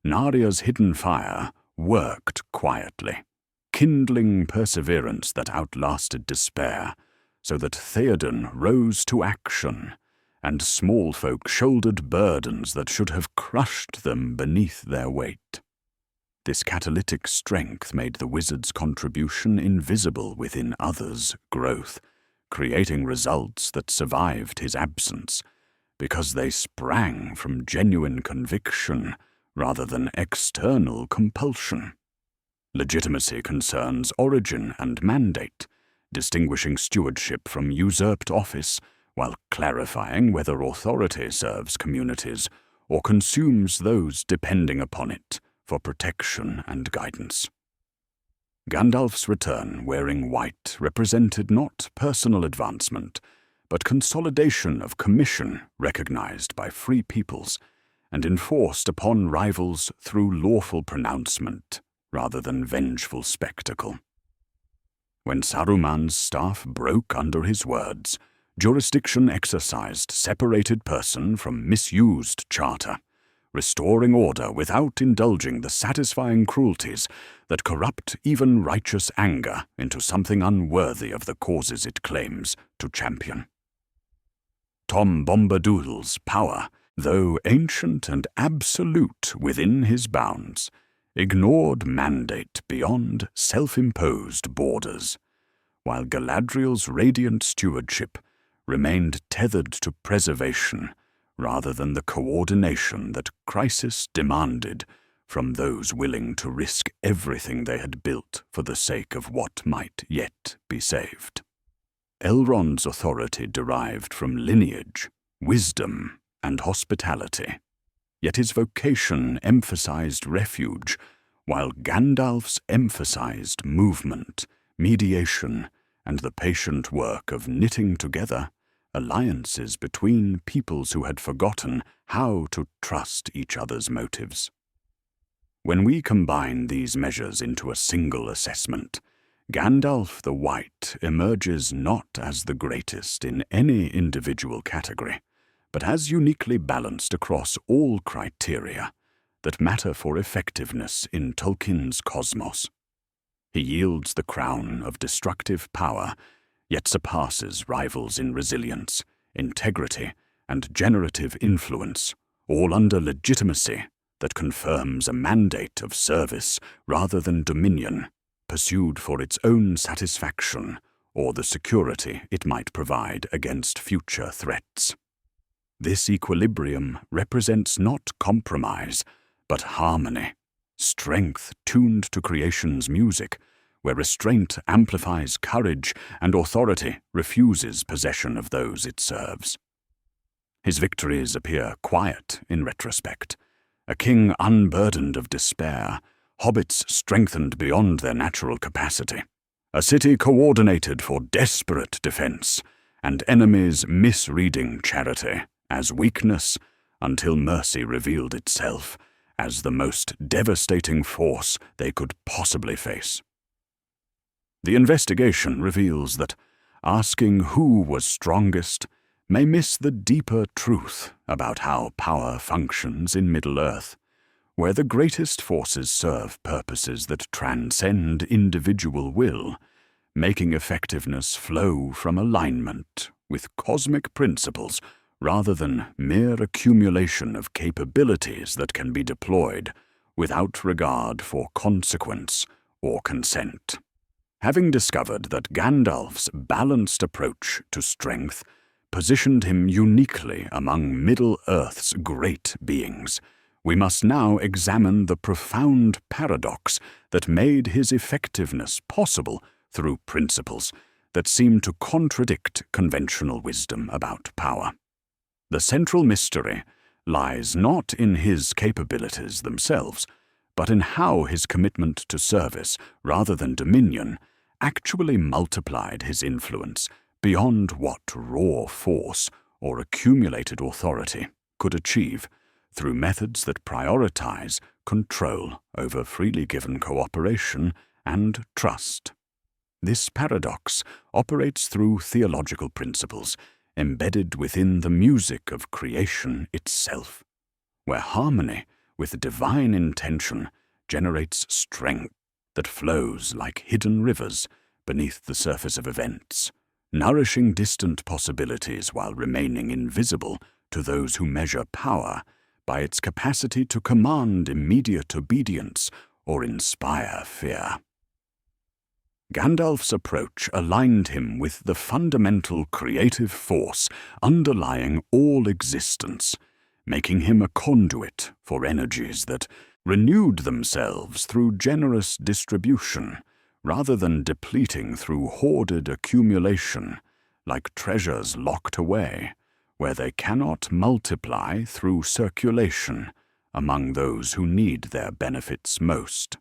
Naria's hidden fire worked quietly, kindling perseverance that outlasted despair, so that Theoden rose to action, and small folk shouldered burdens that should have crushed them beneath their weight. This catalytic strength made the wizard's contribution invisible within others' growth, creating results that survived his absence, because they sprang from genuine conviction rather than external compulsion. Legitimacy concerns origin and mandate, distinguishing stewardship from usurped office, while clarifying whether authority serves communities or consumes those depending upon it for protection and guidance. Gandalf's return wearing white represented not personal advancement, but consolidation of commission recognized by free peoples and enforced upon rivals through lawful pronouncement rather than vengeful spectacle. When Saruman's staff broke under his words, jurisdiction exercised separated person from misused charter, restoring order without indulging the satisfying cruelties that corrupt even righteous anger into something unworthy of the causes it claims to champion. Tom Bombadil's power, though ancient and absolute within his bounds, ignored mandate beyond self-imposed borders, while Galadriel's radiant stewardship remained tethered to preservation rather than the coordination that crisis demanded from those willing to risk everything they had built for the sake of what might yet be saved. Elrond's authority derived from lineage, wisdom, and hospitality, yet his vocation emphasized refuge, while Gandalf's emphasized movement, mediation, and the patient work of knitting together alliances between peoples who had forgotten how to trust each other's motives. When we combine these measures into a single assessment, Gandalf the White emerges not as the greatest in any individual category, but as uniquely balanced across all criteria that matter for effectiveness in Tolkien's cosmos. He yields the crown of destructive power, yet surpasses rivals in resilience, integrity, and generative influence, all under legitimacy that confirms a mandate of service rather than dominion, pursued for its own satisfaction or the security it might provide against future threats. This equilibrium represents not compromise, but harmony, strength tuned to creation's music, where restraint amplifies courage and authority refuses possession of those it serves. His victories appear quiet in retrospect, a king unburdened of despair, hobbits strengthened beyond their natural capacity, a city coordinated for desperate defense, and enemies misreading charity as weakness until mercy revealed itself as the most devastating force they could possibly face. The investigation reveals that asking who was strongest may miss the deeper truth about how power functions in Middle-earth, where the greatest forces serve purposes that transcend individual will, making effectiveness flow from alignment with cosmic principles rather than mere accumulation of capabilities that can be deployed without regard for consequence or consent. Having discovered that Gandalf's balanced approach to strength positioned him uniquely among Middle-earth's great beings, we must now examine the profound paradox that made his effectiveness possible through principles that seem to contradict conventional wisdom about power. The central mystery lies not in his capabilities themselves, but in how his commitment to service, rather than dominion, actually multiplied his influence beyond what raw force or accumulated authority could achieve through methods that prioritize control over freely given cooperation and trust. This paradox operates through theological principles embedded within the music of creation itself, where harmony with divine intention generates strength that flows like hidden rivers beneath the surface of events, nourishing distant possibilities while remaining invisible to those who measure power by its capacity to command immediate obedience or inspire fear. Gandalf's approach aligned him with the fundamental creative force underlying all existence, making him a conduit for energies that renewed themselves through generous distribution, rather than depleting through hoarded accumulation, like treasures locked away, where they cannot multiply through circulation among those who need their benefits most.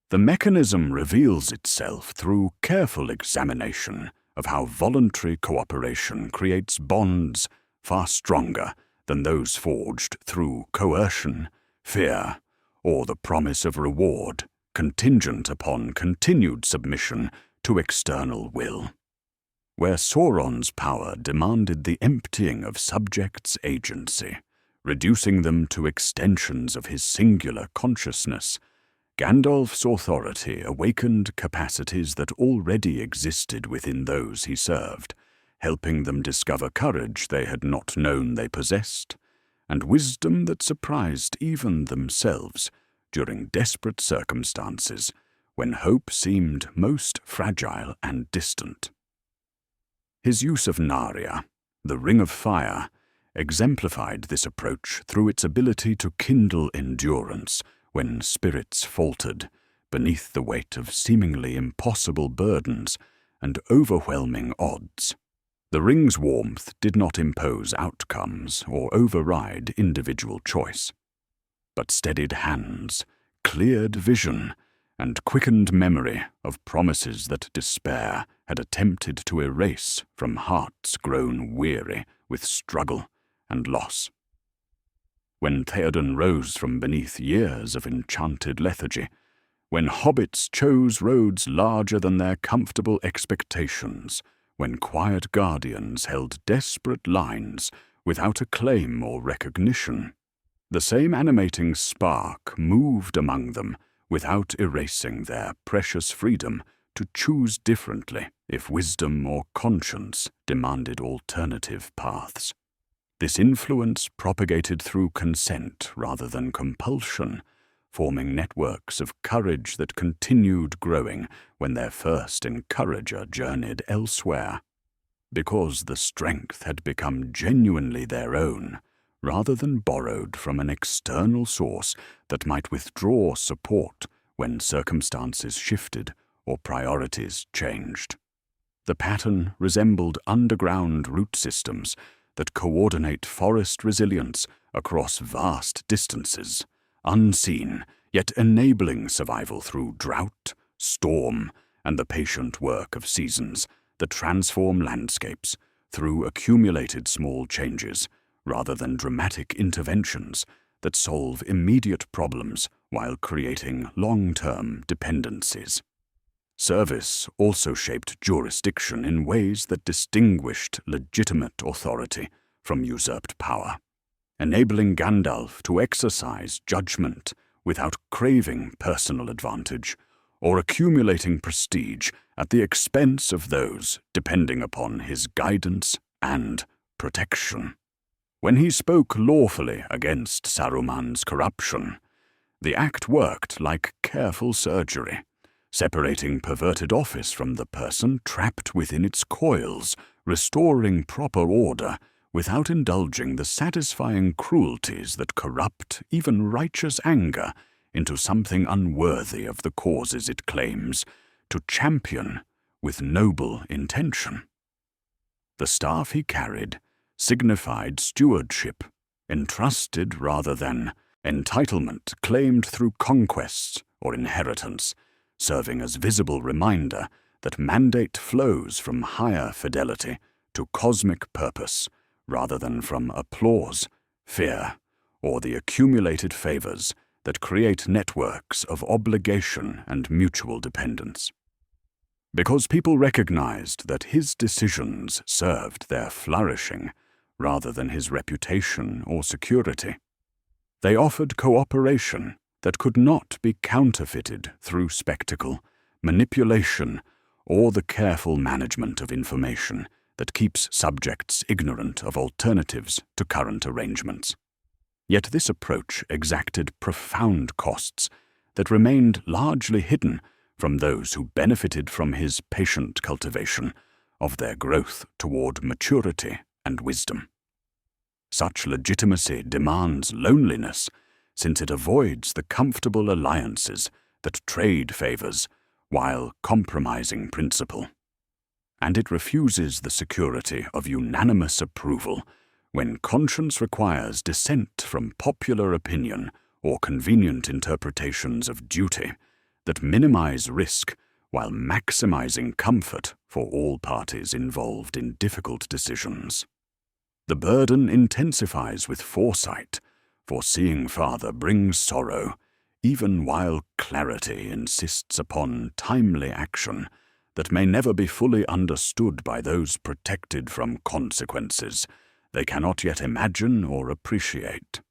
The mechanism reveals itself through careful examination of how voluntary cooperation creates bonds far stronger than those forged through coercion, fear, or the promise of reward contingent upon continued submission to external will. Where Sauron's power demanded the emptying of subjects' agency, reducing them to extensions of his singular consciousness, Gandalf's authority awakened capacities that already existed within those he served, helping them discover courage they had not known they possessed, and wisdom that surprised even themselves during desperate circumstances when hope seemed most fragile and distant. His use of Naria, the Ring of Fire, exemplified this approach through its ability to kindle endurance when spirits faltered beneath the weight of seemingly impossible burdens and overwhelming odds. The ring's warmth did not impose outcomes or override individual choice, but steadied hands, cleared vision, and quickened memory of promises that despair had attempted to erase from hearts grown weary with struggle and loss. When Theoden rose from beneath years of enchanted lethargy, when hobbits chose roads larger than their comfortable expectations, when quiet guardians held desperate lines without acclaim or recognition, the same animating spark moved among them without erasing their precious freedom to choose differently if wisdom or conscience demanded alternative paths. This influence propagated through consent rather than compulsion, forming networks of courage that continued growing when their first encourager journeyed elsewhere. Because the strength had become genuinely their own, rather than borrowed from an external source that might withdraw support when circumstances shifted or priorities changed. The pattern resembled underground root systems that coordinate forest resilience across vast distances, unseen, yet enabling survival through drought, storm, and the patient work of seasons that transform landscapes through accumulated small changes rather than dramatic interventions that solve immediate problems while creating long-term dependencies. Service also shaped jurisdiction in ways that distinguished legitimate authority from usurped power, enabling Gandalf to exercise judgment without craving personal advantage or accumulating prestige at the expense of those depending upon his guidance and protection. When he spoke lawfully against Saruman's corruption, the act worked like careful surgery, separating perverted office from the person trapped within its coils, restoring proper order without indulging the satisfying cruelties that corrupt even righteous anger into something unworthy of the causes it claims to champion with noble intention. The staff he carried signified stewardship entrusted rather than entitlement claimed through conquests or inheritance, serving as visible reminder that mandate flows from higher fidelity to cosmic purpose rather than from applause, fear, or the accumulated favors that create networks of obligation and mutual dependence. Because people recognized that his decisions served their flourishing rather than his reputation or security, they offered cooperation that could not be counterfeited through spectacle, manipulation, or the careful management of information that keeps subjects ignorant of alternatives to current arrangements. Yet this approach exacted profound costs that remained largely hidden from those who benefited from his patient cultivation of their growth toward maturity and wisdom. Such legitimacy demands loneliness, since it avoids the comfortable alliances that trade favors while compromising principle. And it refuses the security of unanimous approval when conscience requires dissent from popular opinion or convenient interpretations of duty that minimize risk while maximizing comfort for all parties involved in difficult decisions. The burden intensifies with foresight, for seeing farther brings sorrow, even while clarity insists upon timely action that may never be fully understood by those protected from consequences they cannot yet imagine or appreciate.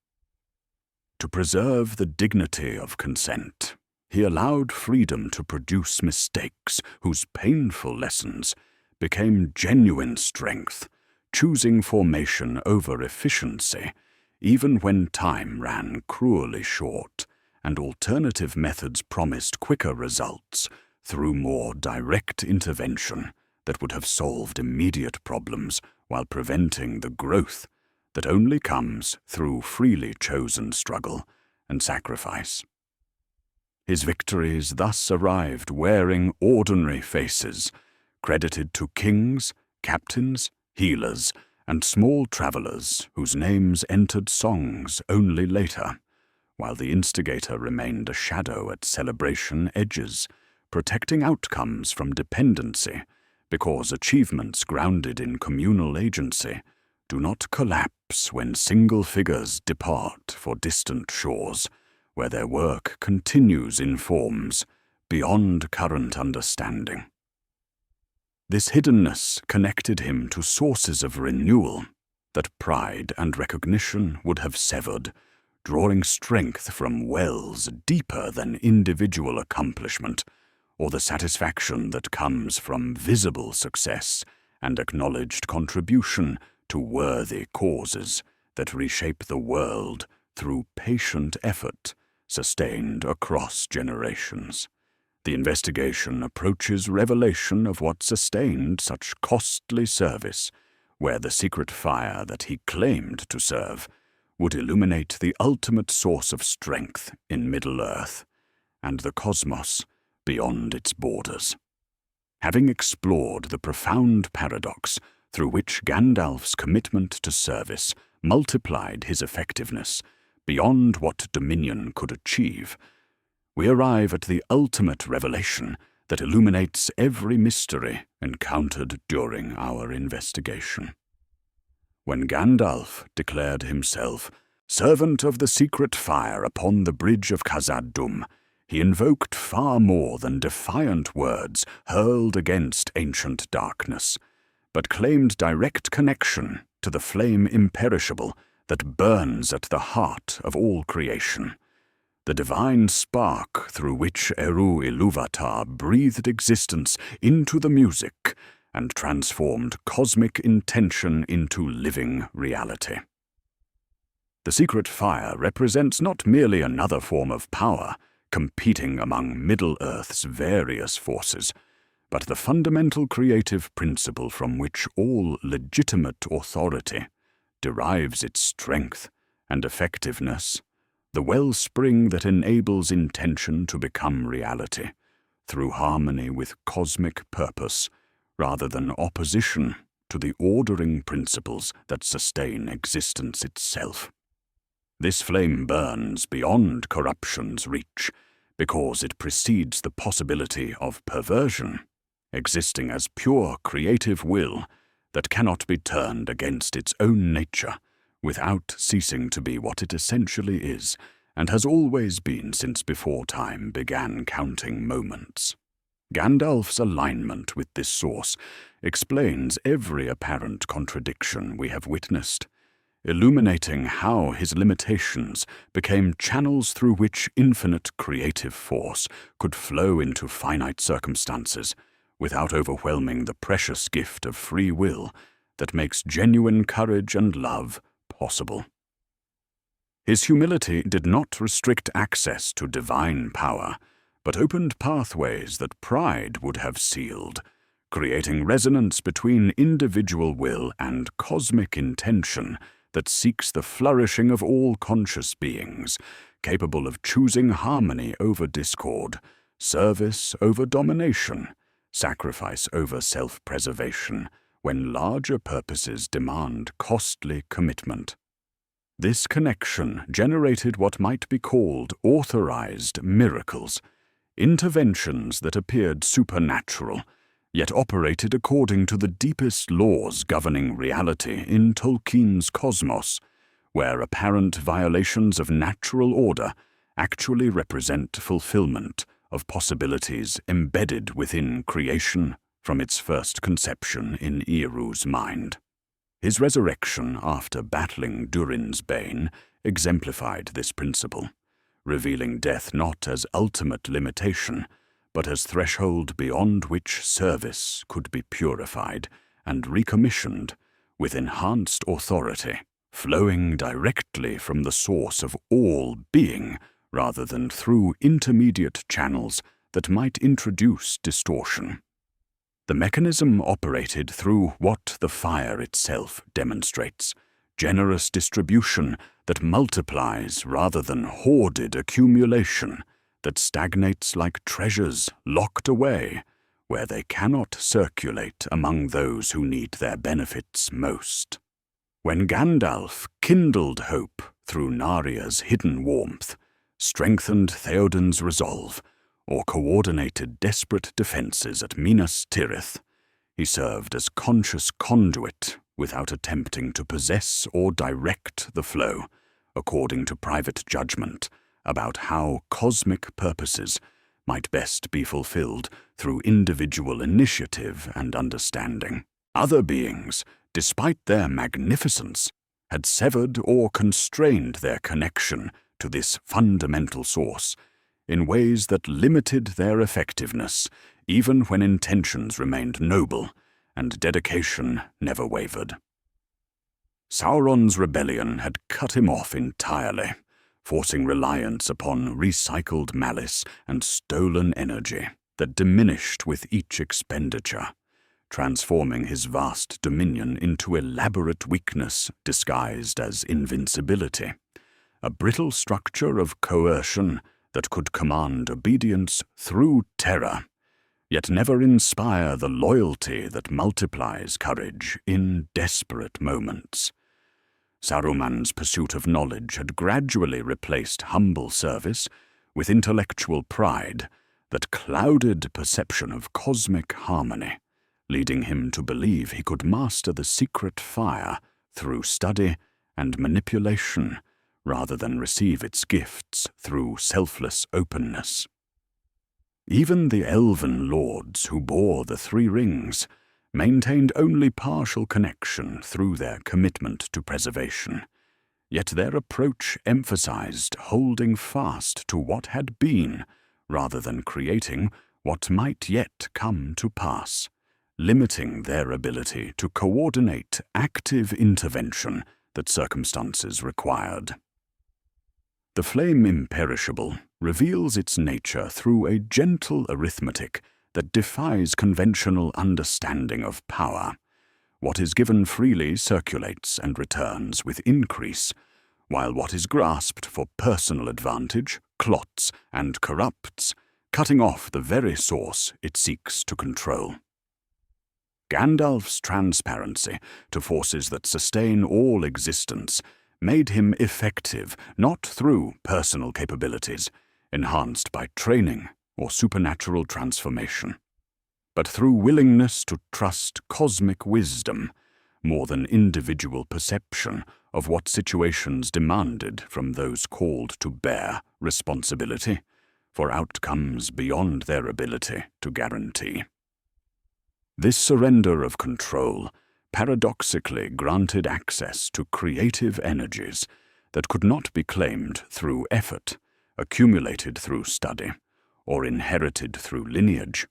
To preserve the dignity of consent, he allowed freedom to produce mistakes whose painful lessons became genuine strength, choosing formation over efficiency, even when time ran cruelly short and alternative methods promised quicker results through more direct intervention that would have solved immediate problems while preventing the growth that only comes through freely chosen struggle and sacrifice. His victories thus arrived wearing ordinary faces, credited to kings, captains, healers, and small travelers whose names entered songs only later, while the instigator remained a shadow at celebration edges, protecting outcomes from dependency, because achievements grounded in communal agency do not collapse when single figures depart for distant shores, where their work continues in forms beyond current understanding. This hiddenness connected him to sources of renewal that pride and recognition would have severed, drawing strength from wells deeper than individual accomplishment or the satisfaction that comes from visible success and acknowledged contribution to worthy causes that reshape the world through patient effort sustained across generations. The investigation approaches revelation of what sustained such costly service, where the secret fire that he claimed to serve would illuminate the ultimate source of strength in Middle-earth and the cosmos beyond its borders. Having explored the profound paradox through which Gandalf's commitment to service multiplied his effectiveness beyond what dominion could achieve, we arrive at the ultimate revelation that illuminates every mystery encountered during our investigation. When Gandalf declared himself servant of the secret fire upon the bridge of Khazad-dûm, he invoked far more than defiant words hurled against ancient darkness, but claimed direct connection to the flame imperishable that burns at the heart of all creation, the divine spark through which Eru Ilúvatar breathed existence into the music and transformed cosmic intention into living reality. The secret fire represents not merely another form of power competing among Middle-earth's various forces, but the fundamental creative principle from which all legitimate authority derives its strength and effectiveness, the wellspring that enables intention to become reality through harmony with cosmic purpose rather than opposition to the ordering principles that sustain existence itself. This flame burns beyond corruption's reach, because it precedes the possibility of perversion, existing as pure creative will that cannot be turned against its own nature, without ceasing to be what it essentially is, and has always been since before time began counting moments. Gandalf's alignment with this source explains every apparent contradiction we have witnessed, illuminating how his limitations became channels through which infinite creative force could flow into finite circumstances without overwhelming the precious gift of free will that makes genuine courage and love possible. His humility did not restrict access to divine power, but opened pathways that pride would have sealed, creating resonance between individual will and cosmic intention that seeks the flourishing of all conscious beings, capable of choosing harmony over discord, service over domination, sacrifice over self-preservation, when larger purposes demand costly commitment. This connection generated what might be called authorized miracles, interventions that appeared supernatural, yet operated according to the deepest laws governing reality in Tolkien's cosmos, where apparent violations of natural order actually represent fulfillment of possibilities embedded within creation from its first conception in Iru's mind. His resurrection after battling Durin's bane exemplified this principle, revealing death not as ultimate limitation, but as threshold beyond which service could be purified and recommissioned with enhanced authority, flowing directly from the source of all being rather than through intermediate channels that might introduce distortion. The mechanism operated through what the fire itself demonstrates, generous distribution that multiplies rather than hoarded accumulation, that stagnates like treasures locked away, where they cannot circulate among those who need their benefits most. When Gandalf kindled hope through Naria's hidden warmth, strengthened Theoden's resolve, or coordinated desperate defenses at Minas Tirith, he served as conscious conduit without attempting to possess or direct the flow, according to private judgment about how cosmic purposes might best be fulfilled through individual initiative and understanding. Other beings, despite their magnificence, had severed or constrained their connection to this fundamental source in ways that limited their effectiveness, even when intentions remained noble and dedication never wavered. Sauron's rebellion had cut him off entirely, forcing reliance upon recycled malice and stolen energy that diminished with each expenditure, transforming his vast dominion into elaborate weakness disguised as invincibility, a brittle structure of coercion that could command obedience through terror, yet never inspire the loyalty that multiplies courage in desperate moments. Saruman's pursuit of knowledge had gradually replaced humble service with intellectual pride that clouded perception of cosmic harmony, leading him to believe he could master the secret fire through study and manipulation, rather than receive its gifts through selfless openness. Even the elven lords who bore the three rings maintained only partial connection through their commitment to preservation, yet their approach emphasized holding fast to what had been rather than creating what might yet come to pass, limiting their ability to coordinate active intervention that circumstances required. The flame imperishable reveals its nature through a gentle arithmetic that defies conventional understanding of power. What is given freely circulates and returns with increase, while what is grasped for personal advantage clots and corrupts, cutting off the very source it seeks to control. Gandalf's transparency to forces that sustain all existence made him effective not through personal capabilities, enhanced by training or supernatural transformation, but through willingness to trust cosmic wisdom more than individual perception of what situations demanded from those called to bear responsibility for outcomes beyond their ability to guarantee. This surrender of control paradoxically granted access to creative energies that could not be claimed through effort, accumulated through study, or inherited through lineage,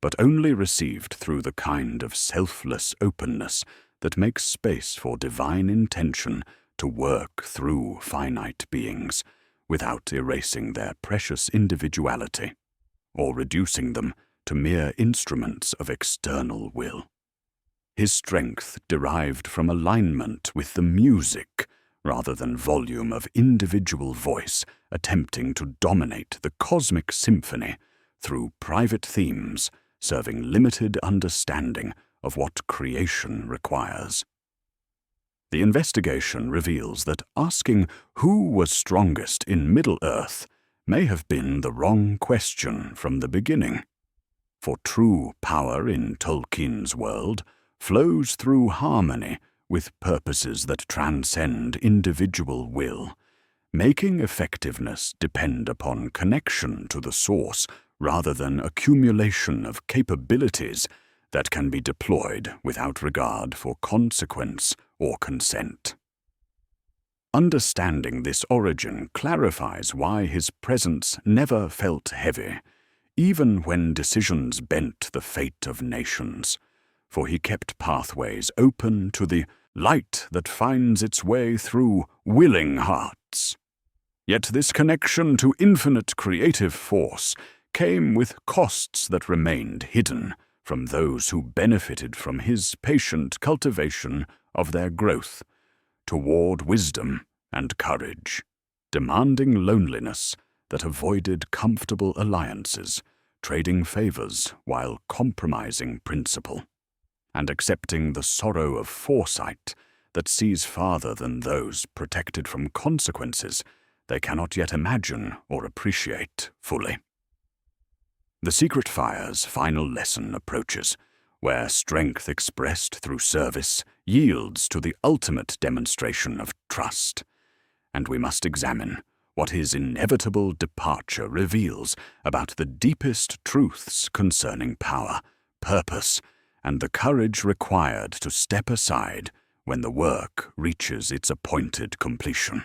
but only received through the kind of selfless openness that makes space for divine intention to work through finite beings without erasing their precious individuality or reducing them to mere instruments of external will. His strength derived from alignment with the music rather than volume of individual voice attempting to dominate the cosmic symphony through private themes serving limited understanding of what creation requires. The investigation reveals that asking who was strongest in Middle-earth may have been the wrong question from the beginning. For true power in Tolkien's world flows through harmony with purposes that transcend individual will, making effectiveness depend upon connection to the source rather than accumulation of capabilities that can be deployed without regard for consequence or consent. Understanding this origin clarifies why his presence never felt heavy, even when decisions bent the fate of nations, for he kept pathways open to the light that finds its way through willing hearts. Yet this connection to infinite creative force came with costs that remained hidden from those who benefited from his patient cultivation of their growth toward wisdom and courage, demanding loneliness that avoided comfortable alliances, trading favors while compromising principle, and accepting the sorrow of foresight that sees farther than those protected from consequences they cannot yet imagine or appreciate fully. The Secret Fire's final lesson approaches, where strength expressed through service yields to the ultimate demonstration of trust, and we must examine what his inevitable departure reveals about the deepest truths concerning power, purpose, and the courage required to step aside when the work reaches its appointed completion.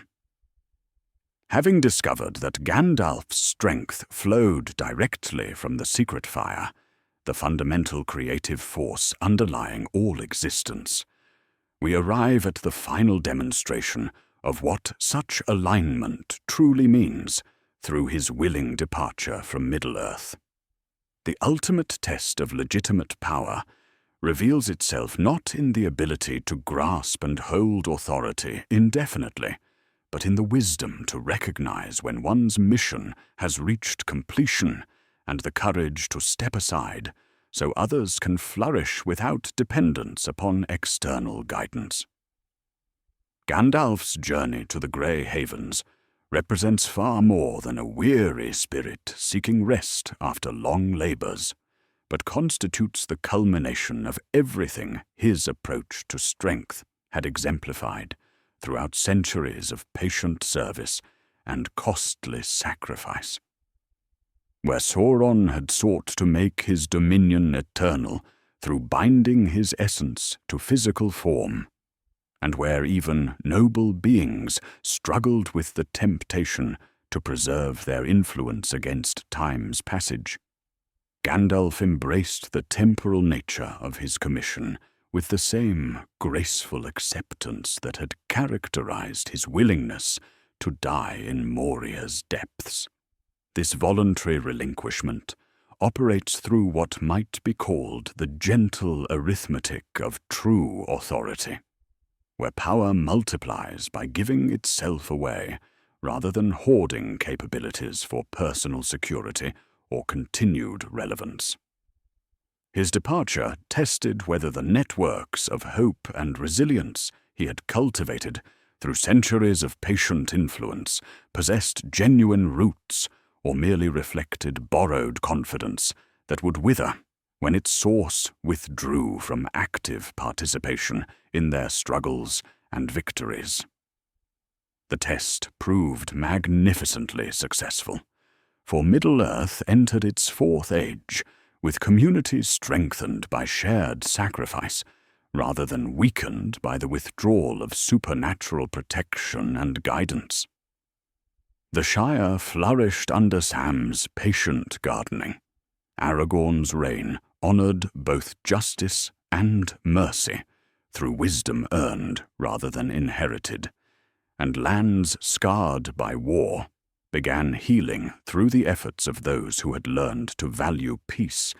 Having discovered that Gandalf's strength flowed directly from the Secret Fire, the fundamental creative force underlying all existence, we arrive at the final demonstration of what such alignment truly means through his willing departure from Middle-earth. The ultimate test of legitimate power reveals itself not in the ability to grasp and hold authority indefinitely, but in the wisdom to recognize when one's mission has reached completion and the courage to step aside so others can flourish without dependence upon external guidance. Gandalf's journey to the Grey Havens represents far more than a weary spirit seeking rest after long labors, but constitutes the culmination of everything his approach to strength had exemplified throughout centuries of patient service and costly sacrifice. Where Sauron had sought to make his dominion eternal through binding his essence to physical form, and where even noble beings struggled with the temptation to preserve their influence against time's passage, Gandalf embraced the temporal nature of his commission with the same graceful acceptance that had characterized his willingness to die in Moria's depths. This voluntary relinquishment operates through what might be called the gentle arithmetic of true authority, where power multiplies by giving itself away rather than hoarding capabilities for personal security or continued relevance. His departure tested whether the networks of hope and resilience he had cultivated through centuries of patient influence, possessed genuine roots or merely reflected borrowed confidence that would wither when its source withdrew from active participation in their struggles and victories. The test proved magnificently successful, for Middle-earth entered its fourth age with communities strengthened by shared sacrifice rather than weakened by the withdrawal of supernatural protection and guidance. The Shire flourished under Sam's patient gardening. Aragorn's reign honored both justice and mercy through wisdom earned rather than inherited, and lands scarred by war began healing through the efforts of those who had learned to value peace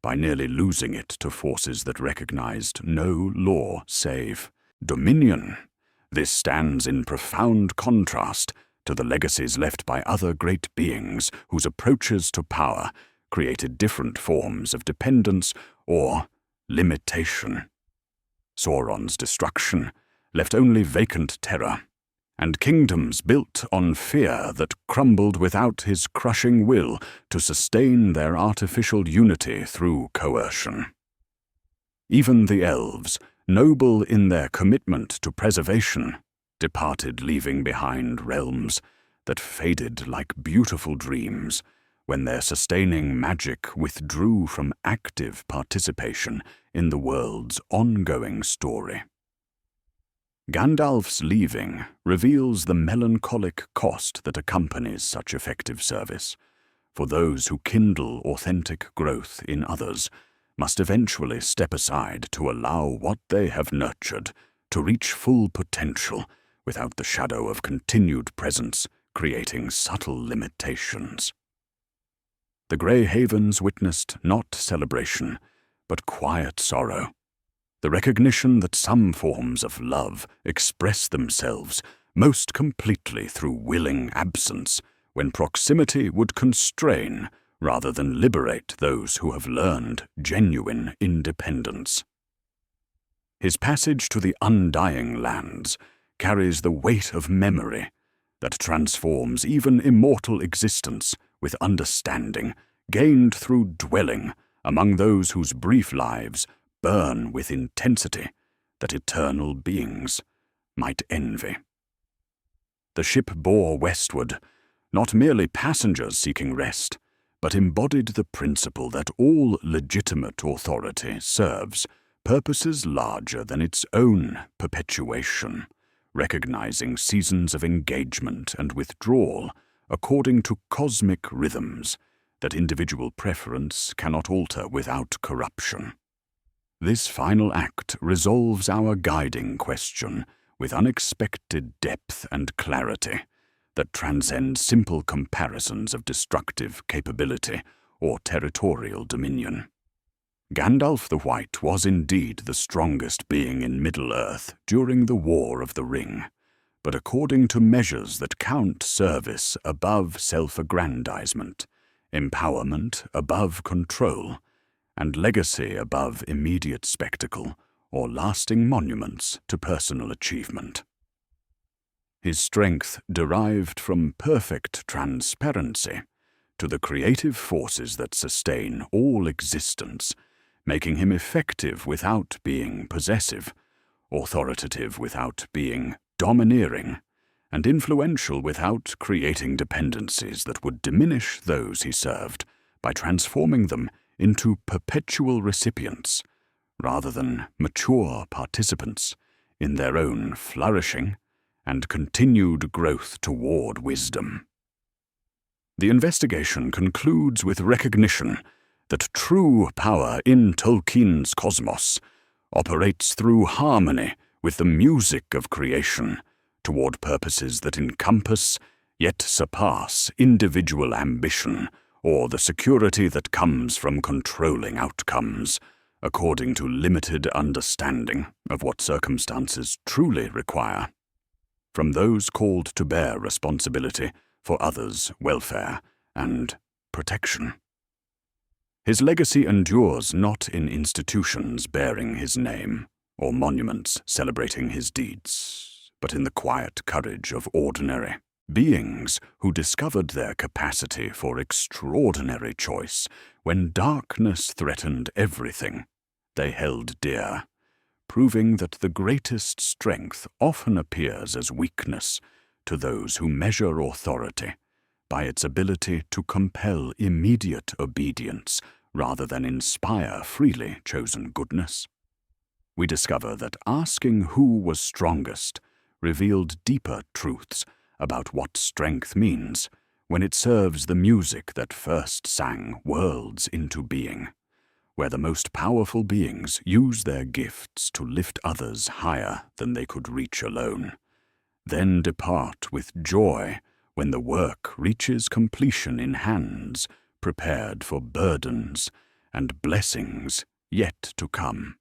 by nearly losing it to forces that recognized no law save dominion. This stands in profound contrast to the legacies left by other great beings whose approaches to power created different forms of dependence or limitation. Sauron's destruction left only vacant terror, and kingdoms built on fear that crumbled without his crushing will to sustain their artificial unity through coercion. Even the elves, noble in their commitment to preservation, departed, leaving behind realms that faded like beautiful dreams when their sustaining magic withdrew from active participation in the world's ongoing story. Gandalf's leaving reveals the melancholic cost that accompanies such effective service, for those who kindle authentic growth in others must eventually step aside to allow what they have nurtured to reach full potential without the shadow of continued presence creating subtle limitations. The Grey Havens witnessed not celebration, but quiet sorrow. The recognition that some forms of love express themselves most completely through willing absence, when proximity would constrain rather than liberate those who have learned genuine independence. His passage to the Undying Lands carries the weight of memory that transforms even immortal existence with understanding gained through dwelling among those whose brief lives burn with intensity that eternal beings might envy. The ship bore westward, not merely passengers seeking rest, but embodied the principle that all legitimate authority serves purposes larger than its own perpetuation, recognizing seasons of engagement and withdrawal according to cosmic rhythms that individual preference cannot alter without corruption. This final act resolves our guiding question with unexpected depth and clarity that transcend simple comparisons of destructive capability or territorial dominion. Gandalf the White was indeed the strongest being in Middle-earth during the War of the Ring, but according to measures that count service above self-aggrandizement, empowerment above control, and legacy above immediate spectacle or lasting monuments to personal achievement. His strength derived from perfect transparency to the creative forces that sustain all existence, making him effective without being possessive, authoritative without being domineering, and influential without creating dependencies that would diminish those he served by transforming them into perpetual recipients rather than mature participants in their own flourishing and continued growth toward wisdom. The investigation concludes with recognition that true power in Tolkien's cosmos operates through harmony with the music of creation toward purposes that encompass yet surpass individual ambition or the security that comes from controlling outcomes, according to limited understanding of what circumstances truly require, from those called to bear responsibility for others' welfare and protection. His legacy endures not in institutions bearing his name or monuments celebrating his deeds, but in the quiet courage of ordinary beings who discovered their capacity for extraordinary choice when darkness threatened everything they held dear, proving that the greatest strength often appears as weakness to those who measure authority by its ability to compel immediate obedience rather than inspire freely chosen goodness. We discover that asking who was strongest revealed deeper truths about what strength means when it serves the music that first sang worlds into being, where the most powerful beings use their gifts to lift others higher than they could reach alone, then depart with joy when the work reaches completion in hands prepared for burdens and blessings yet to come.